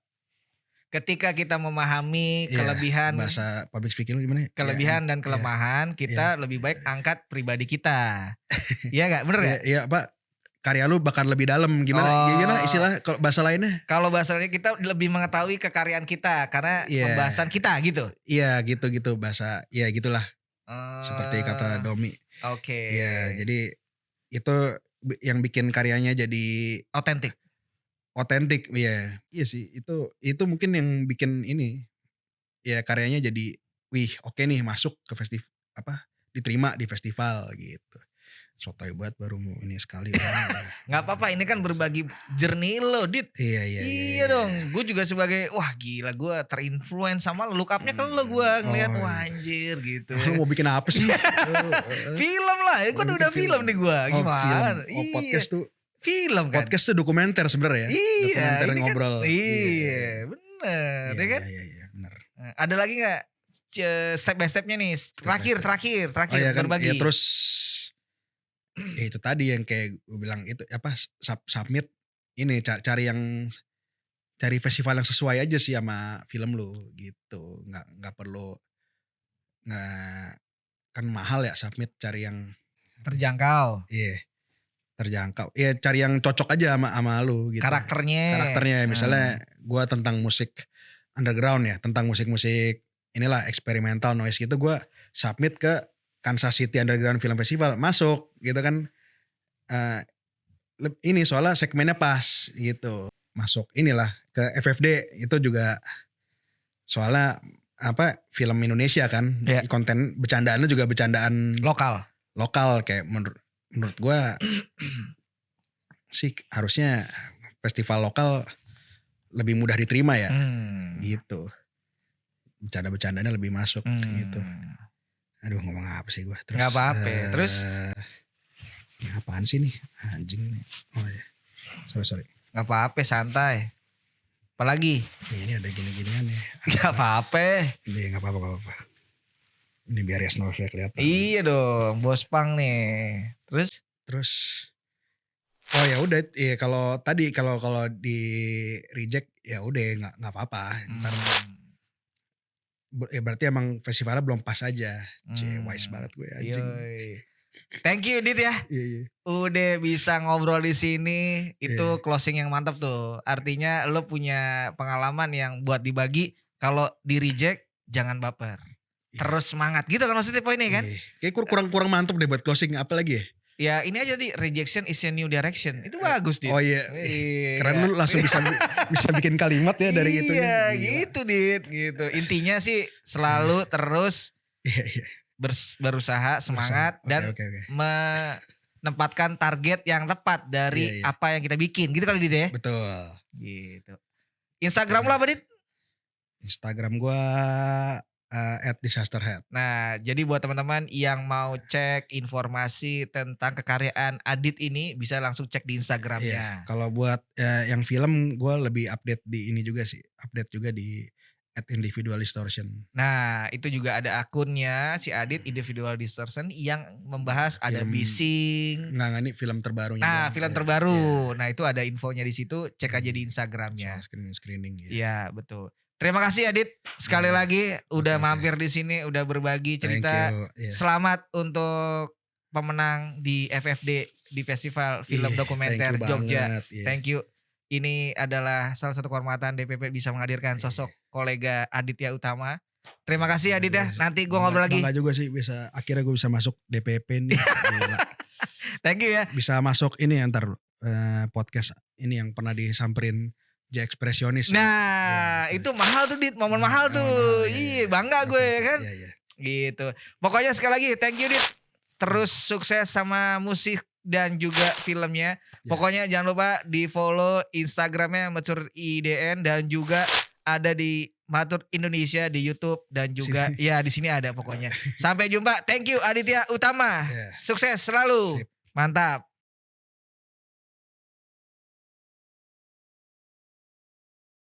Ketika kita memahami iya, kelebihan bahasa public speaking lu gimana ya? Ya, kelebihan dan iya kelemahan, iya kita lebih baik angkat pribadi kita. Iya nggak? Bener iya nggak? iya apa, karya lu bakal lebih dalam, gimana gimana Oh, istilah kalau bahasa lainnya? kalau bahasanya kita lebih mengetahui kekaryaan kita karena Iya, pembahasan kita gitu? iya gitu bahasa ya gitulah seperti kata Oh, Domi. oke. Iya, jadi itu yang bikin karyanya jadi Otentik. otentik, iya. Iya sih, itu mungkin yang bikin ini, ya karyanya jadi, wih oke nih masuk ke apa, diterima di festival gitu. Sotoy banget baru mau ini sekali udah. Nggak apa-apa, ini kan berbagi journey lo, Dit. Iya iya iya Iya iya iya. dong, gue juga sebagai, wah gila gue terinfluence sama lo, look up-nya ke lo gue ngelihat, Oh wah gitu. anjir gitu Lu ya. mau bikin apa sih? Film lah, itu Oh kan bikin udah film. film nih gue, Oh film, gimana? oh Iya, film kan? podcast tuh dokumenter sebenarnya ya? Iya, Dokumenter ini kan ngobrol. Iya iya iya, bener, iya ya iya kan? iya iya, bener. Ada lagi nggak step by step-nya nih? Step by step. Oh Terakhir ya kan, ya berbagi. terus ya itu tadi yang kayak gue bilang itu apa, submit ini cari yang cari festival yang sesuai aja sih sama film lu gitu. Nggak perlu nggak kan mahal ya submit cari yang Terjangkau, iya terjangkau. Iya cari yang cocok aja sama lu gitu. karakternya. Karakternya Eee, misalnya gua tentang musik underground ya, tentang musik-musik inilah eksperimental noise gitu gua submit ke Kansas City Underground Film Festival, masuk gitu kan. Eee, ini soalnya segmennya pas gitu. Masuk inilah ke FFD itu juga soalnya apa film Indonesia kan, ya, konten bercandaannya juga bercandaan lokal. lokal kayak menurut gua sih harusnya festival lokal lebih mudah diterima ya Mmm, gitu. Bercanda-bercandanya lebih masuk gitu. mmm, Aduh ngomong apa sih gua nggak terus, apa-apa. Terus ini apaan sih nih anjing nih. Oh ya sorry. nggak apa-apa, santai. Apalagi? Ini ada gini-ginian ya. Nggak apa-apa. Ini nggak apa-apa. Ini biar ya snowflake kelihatan. Iya dong, bos pang nih. Terus? Terus oh ya udah ya kalau di reject ya udah nggak apa-apa. Ntar Mmm, ya berarti emang festivalnya belum pas aja. Wise mmm, banget gue anjing. yoi. Thank you Dit ya, Iya iya. udah bisa ngobrol di sini, Iya. itu closing yang mantap tuh. Artinya lo punya pengalaman yang buat dibagi, kalau di-reject jangan baper. Iya. Terus semangat gitu kan maksudnya poinnya kan? Iya. Kayak kurang mantep deh buat closing apa lagi ya? Ya ini aja di rejection is a new direction. Itu bagus, Dit. Oh iya. Keren Iya. lu langsung bisa bikin kalimat ya dari itunya. Iya, Gila. gitu, Dit, gitu. Intinya sih selalu terus Iya iya. berusaha, semangat Oke dan oke oke. menempatkan target yang tepat Iya dari iya. apa yang kita bikin. Gitu kali, Dit ya? Betul. Gitu. Instagram lo apa, Dit? Instagram gua @disasterhead. Nah, jadi buat teman-teman yang mau cek informasi tentang kekaryaan Adit ini bisa langsung cek di Iya. Instagramnya. Kalau buat yang film gua lebih update di ini juga sih. Update juga di @individual_distortion. Nah, itu juga ada akunnya si Adit Individual Distortion yang membahas ada Film Bising. enggak ini film terbarunya Nah, doang. film Iya, iya. terbaru. Nah, itu ada infonya di situ, cek aja di Instagramnya. Soal screening ya. Iya, betul. Terima kasih Adit sekali Iya. lagi udah Oke. mampir di sini, udah berbagi Thank cerita. you. Iya. Selamat untuk pemenang di FFD di Festival Film Iya, Dokumenter thank you Jogja. banget, iya. Thank you. Ini adalah salah satu kehormatan DPP bisa menghadirkan Iya. sosok kolega Aditya Utama. Terima kasih Adit ya. Nanti gua ngobrol lagi. Bangga juga sih akhirnya gue bisa masuk DPP nih. Gila. Thank you ya. Bisa masuk ini ntar podcast ini yang pernah disamperin J Ekspresionis. Nah, Iya, itu mahal tuh Dit, momen mahal tuh. mahal, Iya, bangga gue ya kan. Iya, iya. Gitu. Pokoknya sekali lagi thank you Dit. Terus sukses sama musik dan juga filmnya. Ya. Pokoknya jangan lupa di follow Instagramnya Matur IDN dan juga ada di Matur Indonesia di YouTube dan juga ya di sini ada pokoknya. Sampai jumpa. Thank you Aditya Utama. Ya. Sukses selalu. Sip. Mantap.